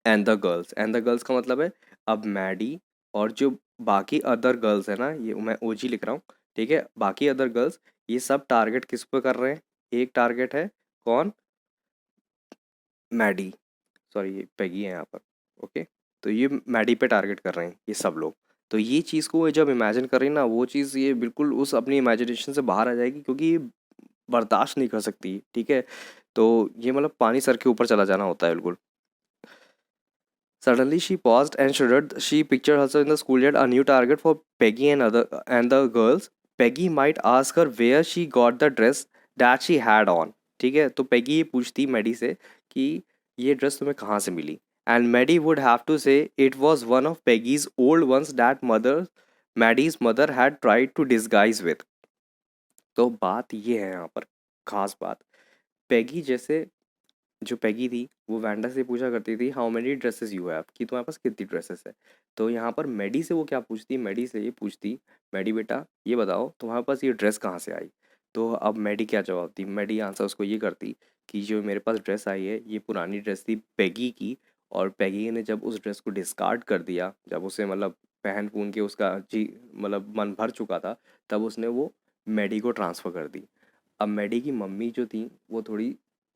Speaker 1: and the girls. And the girls का मतलब है अब मैडी और जो बाकी अदर गर्ल्स है ना, ये मैं ओजी लिख रहा हूँ, ठीक है, बाकी अदर गर्ल्स, ये सब टारगेट किस पे कर रहे हैं? एक टारगेट है कौन? मैडी, सॉरी ये पैगी है यहाँ पर। ओके, तो ये मैडी पे टारगेट कर रहे हैं ये सब लोग। तो ये चीज़ को जब इमेजिन कर रही है ना, वो चीज़ ये बिल्कुल उस अपनी इमेजिनेशन से बाहर आ जाएगी, क्योंकि ये बर्दाश्त नहीं कर सकती, ठीक है। तो ये मतलब पानी सर के ऊपर चला जाना होता है बिल्कुल। Suddenly she paused and shuddered. She pictured herself in the schoolyard, a new target for Peggy and the girls. Peggy might ask her where she got the dress that she had on. ठीक है, तो पैगी ये पूछती Maddie से कि ये dress तुम्हें कहाँ से मिली, and Maddie would have to say it was one of Peggy's old ones that mother Maddie's mother had tried to disguise with. तो बात ये है यहाँ पर, खास बात, पैगी जैसे, जो पैगी थी वो वैंडा से पूछा करती थी how many dresses you have, कि तुम्हारे पास कितनी ड्रेसेस है। तो यहाँ पर मैडी से वो क्या पूछती, मैडी से ये पूछती, मैडी बेटा ये बताओ तुम्हारे पास ये ड्रेस कहाँ से आई। तो अब मैडी क्या जवाब दी, मैडी आंसर उसको ये करती कि जो मेरे पास ड्रेस आई है ये पुरानी ड्रेस थी पैगी की, और पैगी ने जब उस ड्रेस को डिस्कार्ड कर दिया, जब उसे मतलब पहन पून के उसका जी मतलब मन भर चुका था, तब उसने वो मैडी को ट्रांसफ़र कर दी। अब मैडी की मम्मी जो थी वो थोड़ी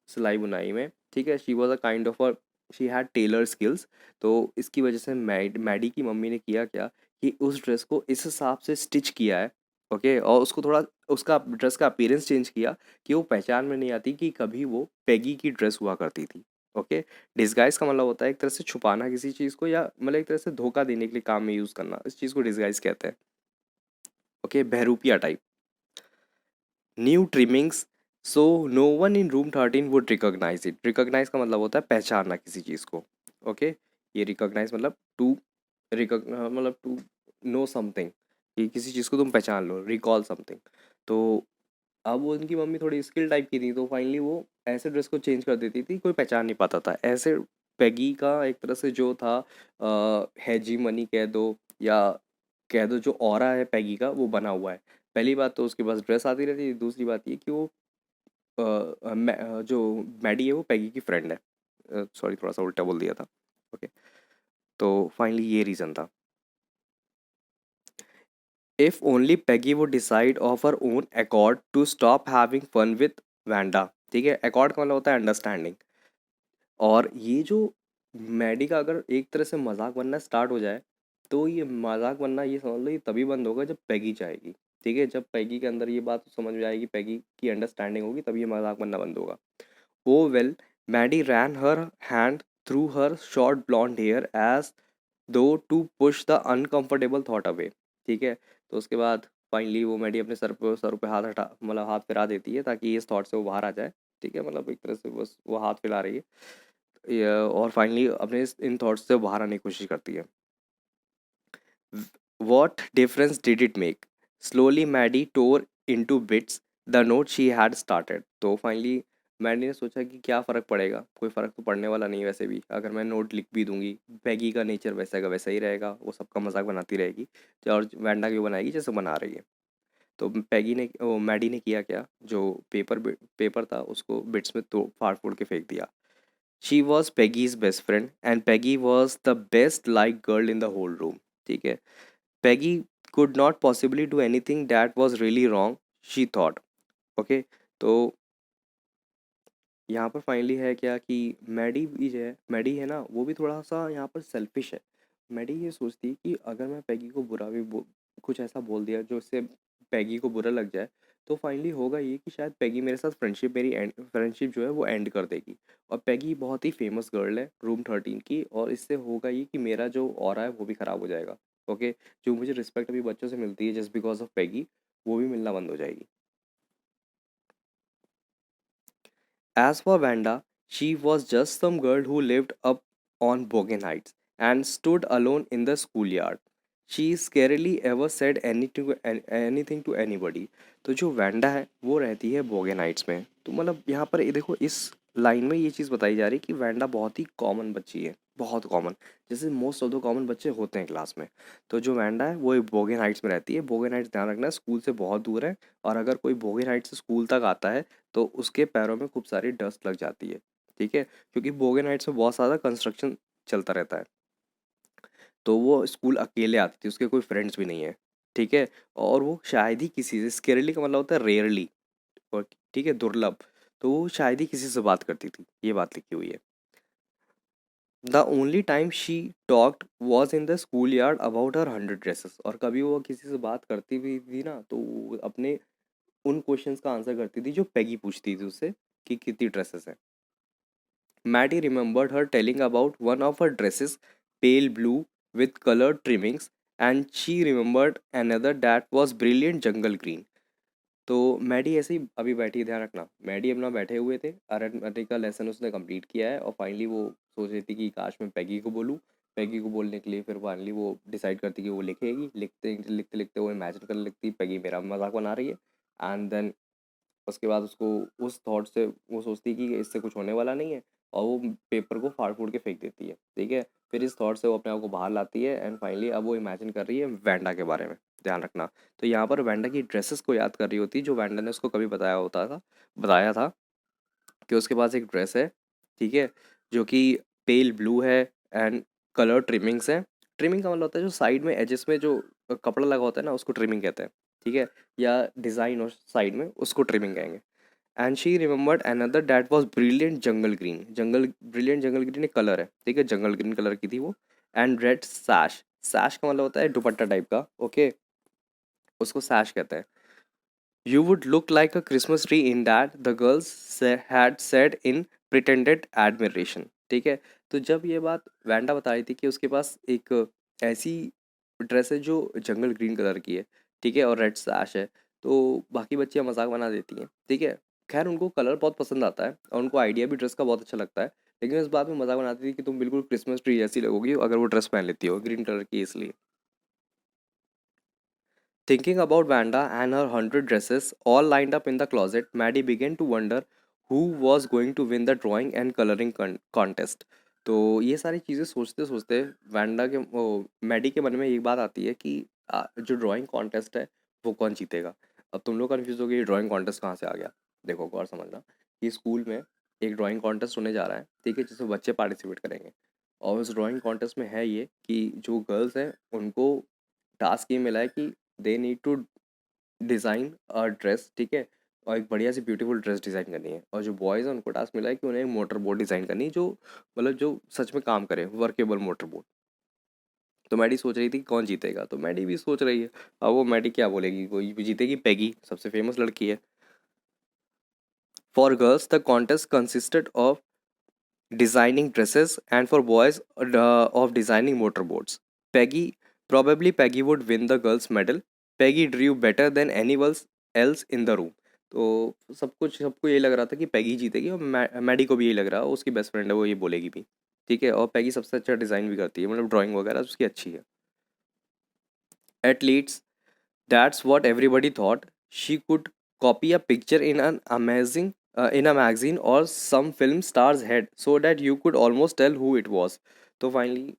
Speaker 1: सिलाई बुनाई में, ठीक है, she was a kind of a, she had tailor skills. तो इसकी वजह से मैडी की मम्मी ने किया क्या कि उस ड्रेस को इस हिसाब से स्टिच किया है, ओके, और उसको थोड़ा उसका ड्रेस का अपीयरेंस चेंज किया कि वो पहचान में नहीं आती कि कभी वो पैगी की ड्रेस हुआ करती थी। ओके, डिस्गाइज का मतलब होता है एक तरह से छुपाना किसी चीज़ को, या मतलब एक तरह से धोखा देने के लिए काम में यूज़ करना, इस चीज़ को डिस्गाइज कहते हैं। ओके, बहरूपिया type. New trimmings, so no one in room 13 would recognise it. Recognise का मतलब होता है पहचानना किसी चीज़ को। ओके, ये रिकॉग्नाइज मतलब टू मतलब टू नो समथिंग, कि किसी चीज़ को तुम पहचान लो, रिकॉल समथिंग। तो अब वो उनकी मम्मी थोड़ी स्किल टाइप की थी, तो फाइनली वो ऐसे ड्रेस को चेंज कर देती थी कोई पहचान नहीं पाता था ऐसे। पैगी का एक तरह से जो था हैजी मनी कह दो, या कह दो जो ऑरा है पैगी का वो बना हुआ है। पहली बात तो उसके पास ड्रेस आती रहती है, दूसरी बात ये कि वो जो मैडी है वो पैगी की फ्रेंड है। सॉरी थोड़ा सा उल्टा बोल दिया था। ओके, तो फाइनली ये रीज़न था। If only Peggy would decide of her own accord to stop having fun with Wanda. ठीक है, अकॉर्ड का मतलब होता है अंडरस्टैंडिंग। और ये जो मैडी का अगर एक तरह से मजाक बनना स्टार्ट हो जाए, तो ये मजाक बनना ये समझ लो ये तभी बंद होगा जब पैगी चाहेगी। ठीक है, जब पैगी के अंदर ये बात समझ में आएगी, पैगी की अंडरस्टैंडिंग होगी, तभी ये मजाक बनना बंद होगा। Oh well, Maddie ran her hand through her short blonde hair as though to push the uncomfortable thought away। ठीक है, तो उसके बाद फाइनली वो मैडी अपने सर पे हाथ हटा मतलब हाथ फिरा देती है ताकि इस थॉट से वो बाहर आ जाए। ठीक है, मतलब एक तरह से बस वो हाथ फैला रही है और फाइनली अपने इन थॉट्स से बाहर आने की कोशिश करती है। What difference did it make? Slowly Maddie tore into bits the note she had started। तो फाइनली मैडी ने सोचा कि क्या फ़र्क पड़ेगा, कोई फ़र्क तो पड़ने वाला नहीं है वैसे भी, अगर मैं नोट लिख भी दूंगी पैगी का नेचर वैसा का वैसा ही रहेगा, वो सबका मजाक बनाती रहेगी और वैंडा क्यों बनाएगी जैसे बना रही है। तो पैगी ने मैडी ने किया क्या, जो पेपर था उसको बिट्स में तो फाड़ फूड़ के फेंक दिया। She was Peggy's best friend and Peggy was the best like girl in the whole room. ठीक है, Peggy could not possibly do anything that was really wrong, she thought। Okay, तो यहाँ पर फाइनली है क्या कि मैडी भी जो है, मैडी है ना वो भी थोड़ा सा यहाँ पर सेल्फिश है। मैडी ये सोचती कि अगर मैं पैगी को बुरा भी कुछ ऐसा बोल दिया जो उससे पैगी को बुरा लग जाए, तो फाइनली होगा ये कि शायद पैगी मेरे साथ फ्रेंडशिप जो है वो एंड कर देगी। और पैगी बहुत ही फेमस गर्ल है रूम 13 की, और इससे होगा ये कि मेरा जो ऑरा है वो भी ख़राब हो जाएगा। ओके, जो मुझे रिस्पेक्ट अभी बच्चों से मिलती है जस्ट बिकॉज ऑफ पैगी, वो भी मिलना बंद हो जाएगी। As for Vanda, she was just some girl who lived up on Bogan Heights and stood alone in the schoolyard. She scarcely ever said anything to anybody. तो जो वैंडा है वो रहती है बोगन हाइट्स में। तो मतलब यहाँ पर ये देखो, इस लाइन में ये चीज़ बताई जा रही है कि वैंडा बहुत ही कॉमन बच्ची है, बहुत कॉमन, जैसे मोस्ट ऑफ द कॉमन बच्चे होते हैं क्लास में। तो जो वैंडा है वो बोगन हाइट्स में रहती है। बोगन हाइट्स ध्यान रखना स्कूल से बहुत दूर है, और अगर कोई बोगन हाइट्स से स्कूल तक आता है तो उसके पैरों में खूब सारी डस्ट लग जाती है, ठीक है, क्योंकि बोगन हाइट्स में बहुत ज़्यादा कंस्ट्रक्शन चलता रहता है। तो वो स्कूल अकेले आती थी, उसके कोई फ्रेंड्स भी नहीं है, ठीक है। और वो शायद ही किसी से, स्केरली का मतलब होता है रेयरली, और ठीक है, दुर्लभ। तो वो शायद ही किसी से बात करती थी, ये बात लिखी हुई है। The only time she talked was in the school yard about her 100 dresses. और कभी वो किसी से बात करती भी थी ना, तो वो अपने उन क्वेश्चंस का आंसर करती थी जो पैगी पूछती थी उससे कि कितनी ड्रेसेस हैं। Maddie remembered her telling about one of her dresses, pale blue with colored trimmings, and she remembered another that was brilliant jungle green. तो मैडी ऐसे ही अभी बैठी, ध्यान रखना, मैडी अपना बैठे हुए थे, अरिथमेटिक का लेसन उसने कंप्लीट किया है, और फाइनली वो सोच रही थी कि काश मैं पैगी को बोलूँ। पैगी को बोलने के लिए फिर फाइनली वो डिसाइड करती कि वो लिखेगी, लिखते लिखते लिखते वो इमेजिन कर लिखती पैगी मेरा मजाक बना रही है। एंड देन उसके बाद उसको उस थॉट से वो सोचती है कि इससे कुछ होने वाला नहीं है, और वो पेपर को फाड़ फूड़ के फेंक देती है, ठीक है। फिर इस थॉट से वो अपने आप को बाहर लाती है, एंड फाइनली अब वो इमेजिन कर रही है वैंडा के बारे में, ध्यान रखना। तो यहाँ पर वैंडा की ड्रेसेस को याद कर रही होती है, जो वैंडा ने उसको कभी बताया था कि उसके पास एक ड्रेस है, ठीक है, जो कि पेल ब्लू है, एंड कलर ट्रिमिंग्स है। ट्रिमिंग का मतलब होता है जो साइड में एजेस में जो कपड़ा लगा होता है ना, उसको ट्रिमिंग कहते हैं, ठीक है, या डिज़ाइन और साइड में, उसको ट्रिमिंग कहेंगे। And she remembered another that was brilliant jungle green. Brilliant jungle green एक कलर है, ठीक है, जंगल ग्रीन कलर की थी वो। एंड रेड सैश, सैश का मतलब होता है दुपट्टा टाइप का, ओके, उसको सैश कहते हैं। You would look like a Christmas tree in that, the girls had said in pretended admiration, ठीक है। तो जब ये बात वैंडा बता रही थी कि उसके पास एक ऐसी ड्रेस है जो जंगल ग्रीन कलर की है, ठीक है, और रेड सैश है, तो बाकी बच्चियाँ मजाक बना देती हैं, ठीक है। खैर उनको कलर बहुत पसंद आता है, और उनको आइडिया भी ड्रेस का बहुत अच्छा लगता है, लेकिन इस बात में मजाक बनाती थी कि तुम बिल्कुल क्रिसमस ट्री जैसी लगोगी अगर वो ड्रेस पहन लेती हो ग्रीन कलर की, इसलिए। Thinking about Vanda and her 100 dresses all lined up in the closet, Maddie began to wonder who was going to win the drawing and coloring contest. तो ये सारी चीज़ें सोचते सोचते मैडी के मन में एक बात आती है कि जो ड्राइंग कॉन्टेस्ट है वो कौन जीतेगा। अब तुम लोग कन्फ्यूज हो गए, ये ड्राइंग कॉन्टेस्ट कहाँ से आ गया। देखो गौर समझना, कि स्कूल में एक ड्राइंग कॉन्टेस्ट होने जा रहा है, ठीक है, जिसमें बच्चे पार्टिसिपेट करेंगे। और उस ड्राइंग कॉन्टेस्ट में है ये कि जो गर्ल्स हैं उनको टास्क ये मिला है कि they need to design a dress, ठीक है, और एक बढ़िया सी ब्यूटीफुल ड्रेस डिज़ाइन करनी है। और जो बॉयज़ हैं उनको टास्क मिला है कि उन्हें एक मोटर बोट डिज़ाइन करनी है, जो मतलब जो सच में काम करे, वर्केबल मोटर बोट। तो मैडी सोच रही थी कि कौन जीतेगा, तो मैडी भी सोच रही है। अब वो मैडी क्या बोलेगी, कोई भी जीतेगी, पैगी सबसे फेमस लड़की है। For girls the contest consisted of designing dresses, and for boys of designing motorboats. Peggy, probably Peggy would win the girls medal. Peggy drew better than anyone else in the room. तो सबको यही लग रहा था कि पैगी जीतेगी, और Maddie को भी यही लग रहा है, उसकी बेस्ट फ्रेंड है वो ये बोलेगी भी, ठीक है। और पैगी सबसे अच्छा डिज़ाइन भी करती है, मतलब ड्राइंग वगैरह उसकी अच्छी है। At least that's what everybody thought. She could copy a picture in a magazine or some film star's head so that you could almost tell who it was. तो फाइनली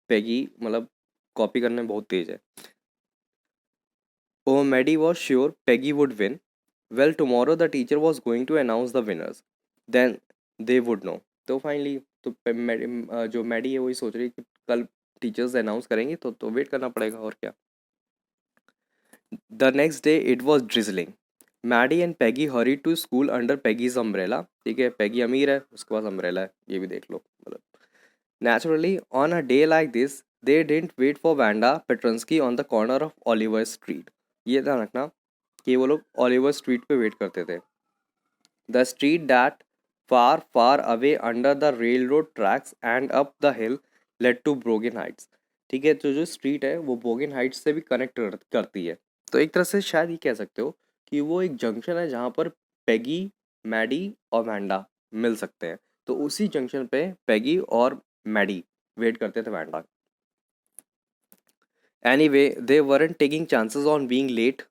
Speaker 1: पैगी मतलब कॉपी करने में बहुत तेज है। Oh, Maddie was sure Peggy would win. Well, tomorrow the teacher was going to announce the winners. Then they would know. तो finally तो जो Maddie है वही सोच रही है कि कल टीचर्स अनाउंस करेंगे, तो वेट करना पड़ेगा, और क्या। The next day it was drizzling. Maddie and Peggy hurried to school under Peggy's umbrella. ठीक है, पैगी अमीर है, उसके पास अम्ब्रेला है, ये भी देख लो मतलब। Naturally, on a day like this, they didn't wait for Vanda Petronsky on the corner of Oliver Street. ये ध्यान रखना कि वो लोग ऑलिवर स्ट्रीट पे वेट करते थे। The street that far, far away under the railroad tracks and up the hill led to Brogan Heights. ठीक है, तो जो स्ट्रीट है वो बोगन हाइट्स से भी कनेक्ट करती है। तो एक तरह से शायद ये कह सकते हो कि वो एक जंक्शन है जहाँ पर पैगी, मैडी और वैंडा मिल सकते हैं। तो उसी जंक्शन पे पैगी और मैडी वेट करते थे Wanda. Anyway they weren't taking chances on being late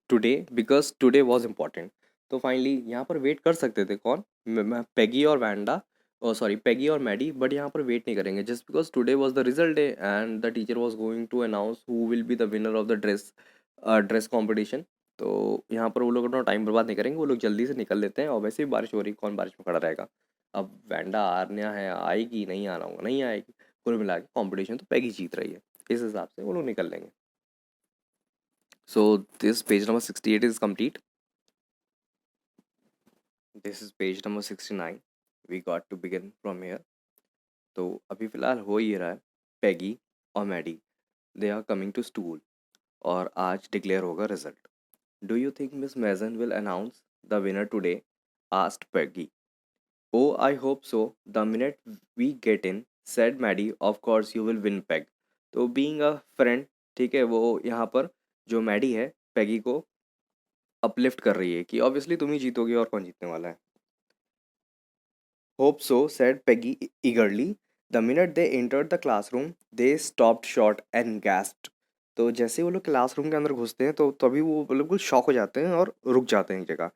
Speaker 1: today because today was important. तो फाइनली यहाँ पर वेट कर सकते थे कौन, पेगी और वैंडा, और सॉरी पेगी और मैडी, बट यहाँ पर वेट नहीं करेंगे just because today was the result day and the teacher was going to announce who will be the winner of the dress competition. तो यहाँ पर वो लोग अपना टाइम बर्बाद नहीं करेंगे, वो लोग जल्दी से निकल लेते हैं, और वैसे भी बारिश हो रही, कौन बारिश में खड़ा रहेगा। अब वैंडा आर्या है, आएगी नहीं, आना होगा नहीं आएगी, कुल मिला के कॉम्पिटिशन तो पैगी जीत रही है, इस हिसाब से वो लोग निकल लेंगे। So this page number 68 is complete. This is page number 69. We got to begin from here. तो अभी फ़िलहाल हो ये रहा है, पैगी और Maddie they are coming to school और आज डिक्लेयर होगा result. Do you think Miss Mason will announce the winner today? Asked Peggy. Oh I hope so the minute we get in, said Maddie, of course you will win Peg. तो being a friend, ठीक है, वो यहाँ पर जो Maddie है पैगी को uplift कर रही है कि ऑब्वियसली तुम ही जीतोगे और कौन जीतने वाला है। Hope so said Peggy eagerly. The minute they entered the classroom, they stopped short and gasped. तो जैसे ही वो लोग क्लासरूम के अंदर घुसते हैं तो तभी वो बिल्कुल शॉक हो जाते हैं और रुक जाते हैं एक जगह।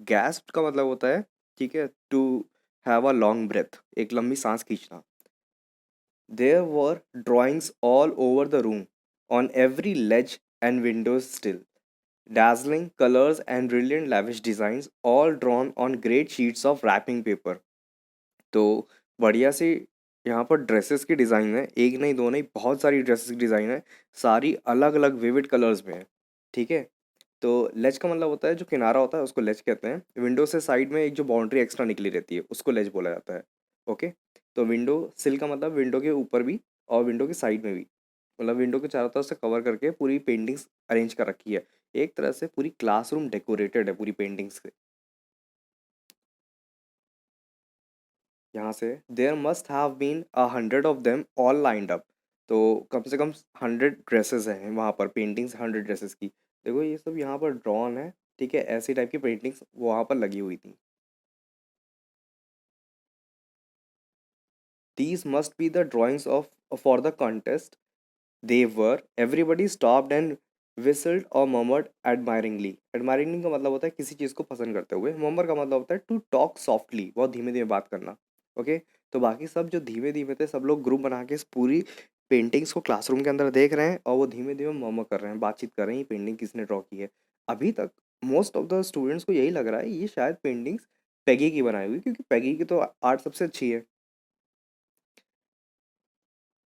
Speaker 1: गैस्प का मतलब होता है, ठीक है, to have a long breath, एक लंबी सांस खींचना। There were drawings all over the room, on every ledge and windows still. Dazzling colors and brilliant lavish designs, all drawn on great sheets of wrapping paper. तो बढ़िया सी यहाँ पर dresses की design है, एक नहीं दो नहीं, बहुत सारी ड्रेसेस की डिज़ाइन है, सारी अलग अलग विविड कलर्स में है, ठीक है। तो लेज का मतलब होता है जो किनारा होता है उसको लेज कहते हैं। विंडो से साइड में एक जो बाउंड्री एक्स्ट्रा निकली रहती है उसको लेज बोला जाता है। ओके, तो विंडो सिल का मतलब विंडो के ऊपर भी और विंडो की साइड में भी, मतलब विंडो के चारों तरफ से कवर करके पूरी पेंटिंग्स अरेंज कर रखी है। एक तरह से पूरी क्लासरूम डेकोरेटेड है पूरी पेंटिंग्स से। यहाँ से there must have been 100 of them all lined up. तो कम से कम 100 ड्रेसेस हैं वहाँ पर, पेंटिंग्स 100 ड्रेसेस की। देखो ये सब यहाँ पर ड्रॉन है, ठीक है, ऐसी टाइप की पेंटिंग्स वहाँ पर लगी हुई थी। These must be the drawings of for the contest. They were, everybody stopped and whistled और मर्मर्ड एडमायरिंगली। एडमायरिंगली का मतलब होता है किसी चीज़ को पसंद करते हुए, मर्मर का मतलब होता है टू टॉक सॉफ्टली, बहुत धीमे धीमे बात करना। ओके, तो बाकी सब जो धीमे धीमे थे सब लोग ग्रुप बना के इस पूरी पेंटिंग्स को क्लासरूम के अंदर देख रहे हैं और वो धीमे धीमे मर्मर कर रहे हैं, बातचीत कर रहे हैं ये पेंटिंग किसने ड्रॉ की है। अभी तक मोस्ट ऑफ द स्टूडेंट्स को यही लग रहा है ये शायद पेंटिंग्स पैगी की बनाई हुई, क्योंकि पैगी की तो आर्ट सबसे अच्छी है।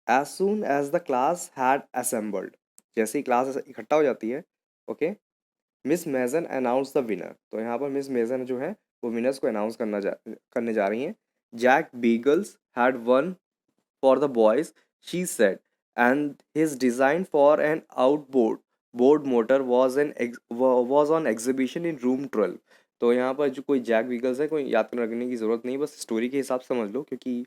Speaker 1: As soon as the class had assembled, जैसे ही क्लास इकट्ठा हो जाती है, okay, Miss Mason announce the winner. तो यहाँ पर मिस मेजन जो है वो विनर्स को अनाउंस करने जा रही हैं। Jack Beagles had one for the boys, she said, and his design for an outboard board motor was on exhibition in room 12। तो यहाँ पर जो कोई जैक बीगल्स है, कोई याद रखने की ज़रूरत नहीं, बस स्टोरी के हिसाब से समझ लो, क्योंकि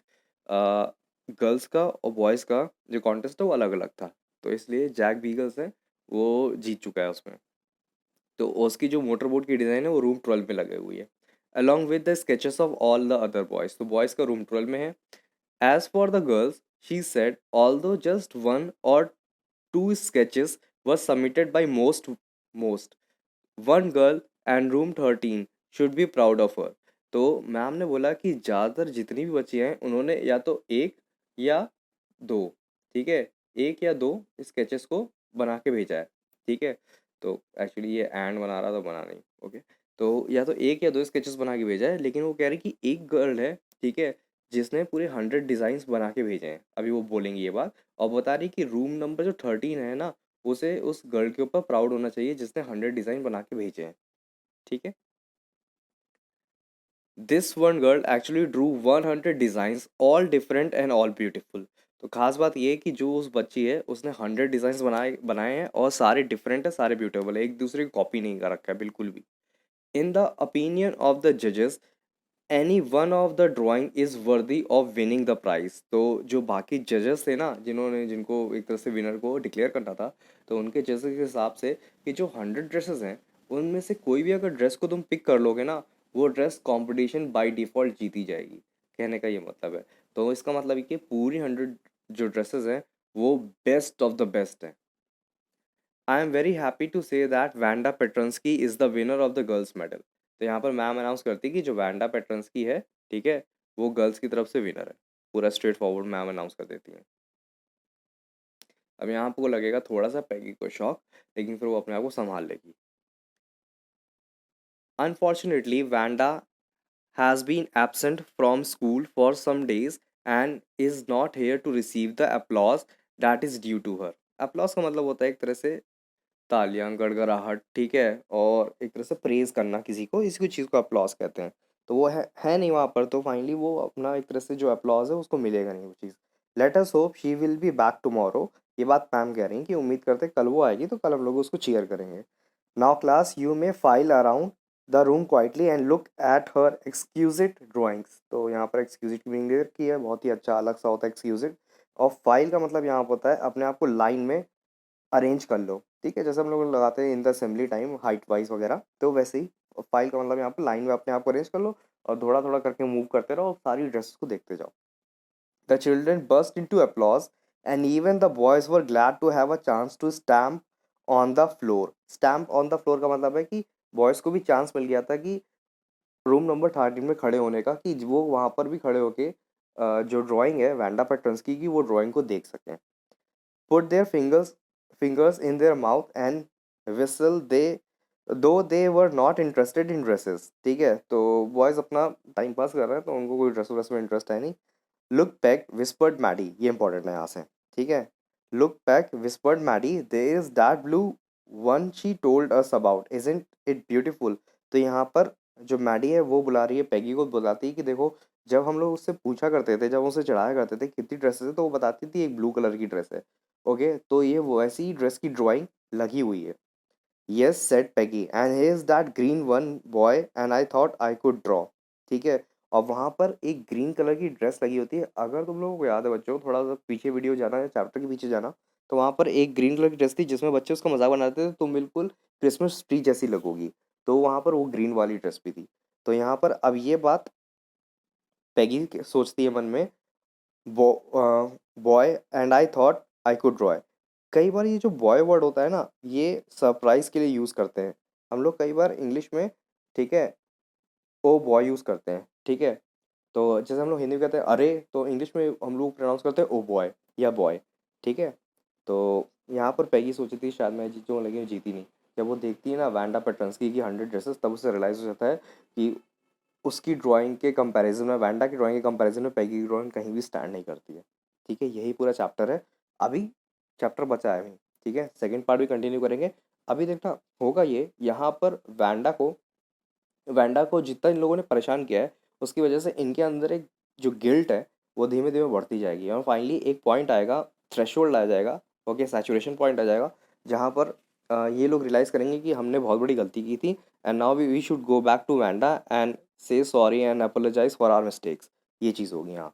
Speaker 1: गर्ल्स का और बॉयज़ का जो कॉन्टेस्ट है वो अलग अलग था, तो इसलिए जैक बीगल्स है वो जीत चुका है उसमें। तो उसकी जो मोटर बोट की डिज़ाइन है वो रूम 12 में लगे हुई है, along with the sketches of all the other boys. तो बॉयज़ का रूम 12 में है। As for the girls, she said, although just one or two sketches were submitted by most one girl and room 13 should be proud of her. तो ma'am ने बोला कि ज़्यादातर जितनी भी बच्ची हैं उन्होंने या तो एक या दो, ठीक है, एक या दो स्केचेस को बना के भेजा है, ठीक है। तो एक्चुअली ये एंड बना रहा था, बना नहीं, ओके। तो या तो एक या दो स्केचेस बना के भेजा है, लेकिन वो कह रही कि एक गर्ल है, ठीक है, जिसने पूरे 100 डिज़ाइंस बना के भेजे हैं, अभी वो बोलेंगी ये बात, और बता रही कि रूम नंबर जो 13 है ना, उसे उस गर्ल के ऊपर प्राउड होना चाहिए जिसने 100 डिज़ाइन बना के भेजे हैं, ठीक है। This one girl actually Drew 100 designs all different and all beautiful. तो खास बात ये है कि जो उस बच्ची है उसने 100 डिज़ाइंस बनाए बनाए हैं और सारे डिफरेंट है, सारे ब्यूटीफुल है, एक दूसरे की कॉपी नहीं कर रखा है बिल्कुल भी। In the opinion of the जजेस, any one of the drawing is worthy of winning the prize. तो जो बाकी जजेस थे ना, जिनको एक तरह से विनर को डिक्लेयर करना था, तो उनके जजेस के हिसाब से कि जो 100 ड्रेसेस हैं उनमें से कोई भी अगर ड्रेस को तुम पिक कर लोगे ना, वो ड्रेस कंपटीशन बाय डिफ़ॉल्ट जीती जाएगी, कहने का ये मतलब है। तो इसका मतलब है कि पूरी 100 जो ड्रेसेस हैं वो बेस्ट ऑफ द बेस्ट हैं। I am very happy to say that Wanda Petronski is the winner of the girls medal. तो यहाँ पर मैम अनाउंस करती है कि जो वैंडा पेट्रंस्की है, ठीक है, वो गर्ल्स की तरफ से विनर है। पूरा स्ट्रेट फॉरवर्ड मैम अनाउंस कर देती हैं। अब यहाँ आपको लगेगा थोड़ा सा पैगी को शॉक, लेकिन फिर वो अपने आप को संभाल लेगी। Unfortunately Wanda has been absent from school for some days and is not here to receive the applause that is due to her। applause का मतलब होता है एक तरह से तालियां, गड़गड़ाहट, ठीक है, और एक तरह से प्रेज करना किसी को, इसी को चीज़ को अप्लॉज कहते हैं। तो वो है नहीं वहाँ पर, तो फाइनली वो अपना एक तरह से जो अप्लॉज है उसको मिलेगा नहीं वो चीज़। Let us hope she will be back tomorrow. ये बात मैम कह रही हैं कि उम्मीद करते हैं कल वो आएगी, तो कल हम लोग उसको चीयर करेंगे। Now class you may file around the room quietly and look at her exquisite drawings. तो यहाँ पर एक्सक्यूजिट की मीनिंग की है, बहुत ही अच्छा अलग सा होता है एक्सक्यूजिट। और फाइल का मतलब यहाँ पर होता है अपने आप को लाइन में अरेंज कर लो, ठीक है, जैसे हम लोग लगाते हैं in the assembly time height wise वगैरह, तो वैसे ही फाइल का मतलब यहाँ पर लाइन में अपने आप को अरेंज कर लो और थोड़ा थोड़ा करके मूव करते रहो और सारी ड्रेसेस को देखते जाओ। The children burst into applause and even the boys were glad to have a chance to stamp on the floor। stamp on the floor का मतलब है कि बॉयज़ को भी चांस मिल गया था कि रूम नंबर 13 में खड़े होने का, कि वो वहाँ पर भी खड़े होके जो ड्राइंग है वैंडा पेट्रंस्की की वो ड्राइंग को देख सकें। Put their fingers in their mouth and whistle they though they were not interested in dresses. ठीक है, तो बॉयज़ अपना टाइम पास कर रहे हैं, तो उनको कोई ड्रेस व्रेस में इंटरेस्ट है नहीं। लुक बैक विस्पर्ड मैडी, ये इंपॉर्टेंट है यहाँ से, ठीक है। Look back whispered Maddie, there is that blue one she told us about, isn't it beautiful. तो यहाँ पर जो मैडी है वो बुला रही है, पैगी को बुलाती है कि देखो, जब हम लोग उससे पूछा करते थे, जब उसे चढ़ाया करते थे कितनी ड्रेसेस है, तो वो बताती थी एक ब्लू कलर की ड्रेस है। ओके, तो ये वैसी ड्रेस की ड्राइंग लगी हुई है। Yes said Peggy and he is that green one boy and I thought I could draw. ठीक है, और वहाँ पर एक ग्रीन कलर की ड्रेस लगी होती है। अगर तुम लोगों को याद है बच्चों, थोड़ा सा पीछे वीडियो जाना है, चैप्टर के पीछे जाना, तो वहाँ पर एक ग्रीन कलर की ड्रेस थी जिसमें बच्चे उसका मजाक बनाते थे, तुम बिल्कुल क्रिसमस ट्री जैसी लगोगी। तो वहाँ पर वो ग्रीन वाली ड्रेस भी थी। तो यहाँ पर अब ये बात पैगी सोचती है मन में, boy and I thought I could draw. कई बार ये जो बॉय वर्ड होता है ना, ये सरप्राइज के लिए यूज़ करते हैं हम लोग कई बार इंग्लिश में, ठीक है। ओ बॉय यूज़ करते हैं, ठीक है। तो जैसे हम लोग हिंदी में कहते हैं अरे, तो इंग्लिश में हम लोग प्रोनाउंस करते हैं ओ बॉय या बॉय, ठीक है। तो यहाँ पर पैगी सोची थी शायद मैं जीतूँ, लेकिन जीती नहीं। जब वो देखती है ना वैंडा पेट्रंस्की की 100 ड्रेसेस, तब उसे रियलाइज़ हो जाता है कि उसकी ड्राइंग के कंपैरिजन में, वैंडा की ड्राइंग के कंपैरिजन में पैगी की ड्राइंग कहीं भी स्टैंड नहीं करती है। ठीक है, यही पूरा चैप्टर है। अभी चैप्टर बचा है अभी, ठीक है, सेकंड पार्ट भी कंटिन्यू करेंगे। अभी देखना होगा ये यहाँ पर वैंडा को जितना इन लोगों ने परेशान किया है, उसकी वजह से इनके अंदर एक जो गिल्ट है वो धीमे धीमे बढ़ती जाएगी, और फाइनली एक पॉइंट आएगा, थ्रेशोल्ड आ जाएगा, ओके, सैचुरेशन पॉइंट आ जाएगा, जहाँ पर ये लोग रियलाइज़ करेंगे कि हमने बहुत बड़ी गलती की थी, and now we should go back to Wanda and say sorry and apologise for our mistakes. ये चीज़ होगी यहाँ।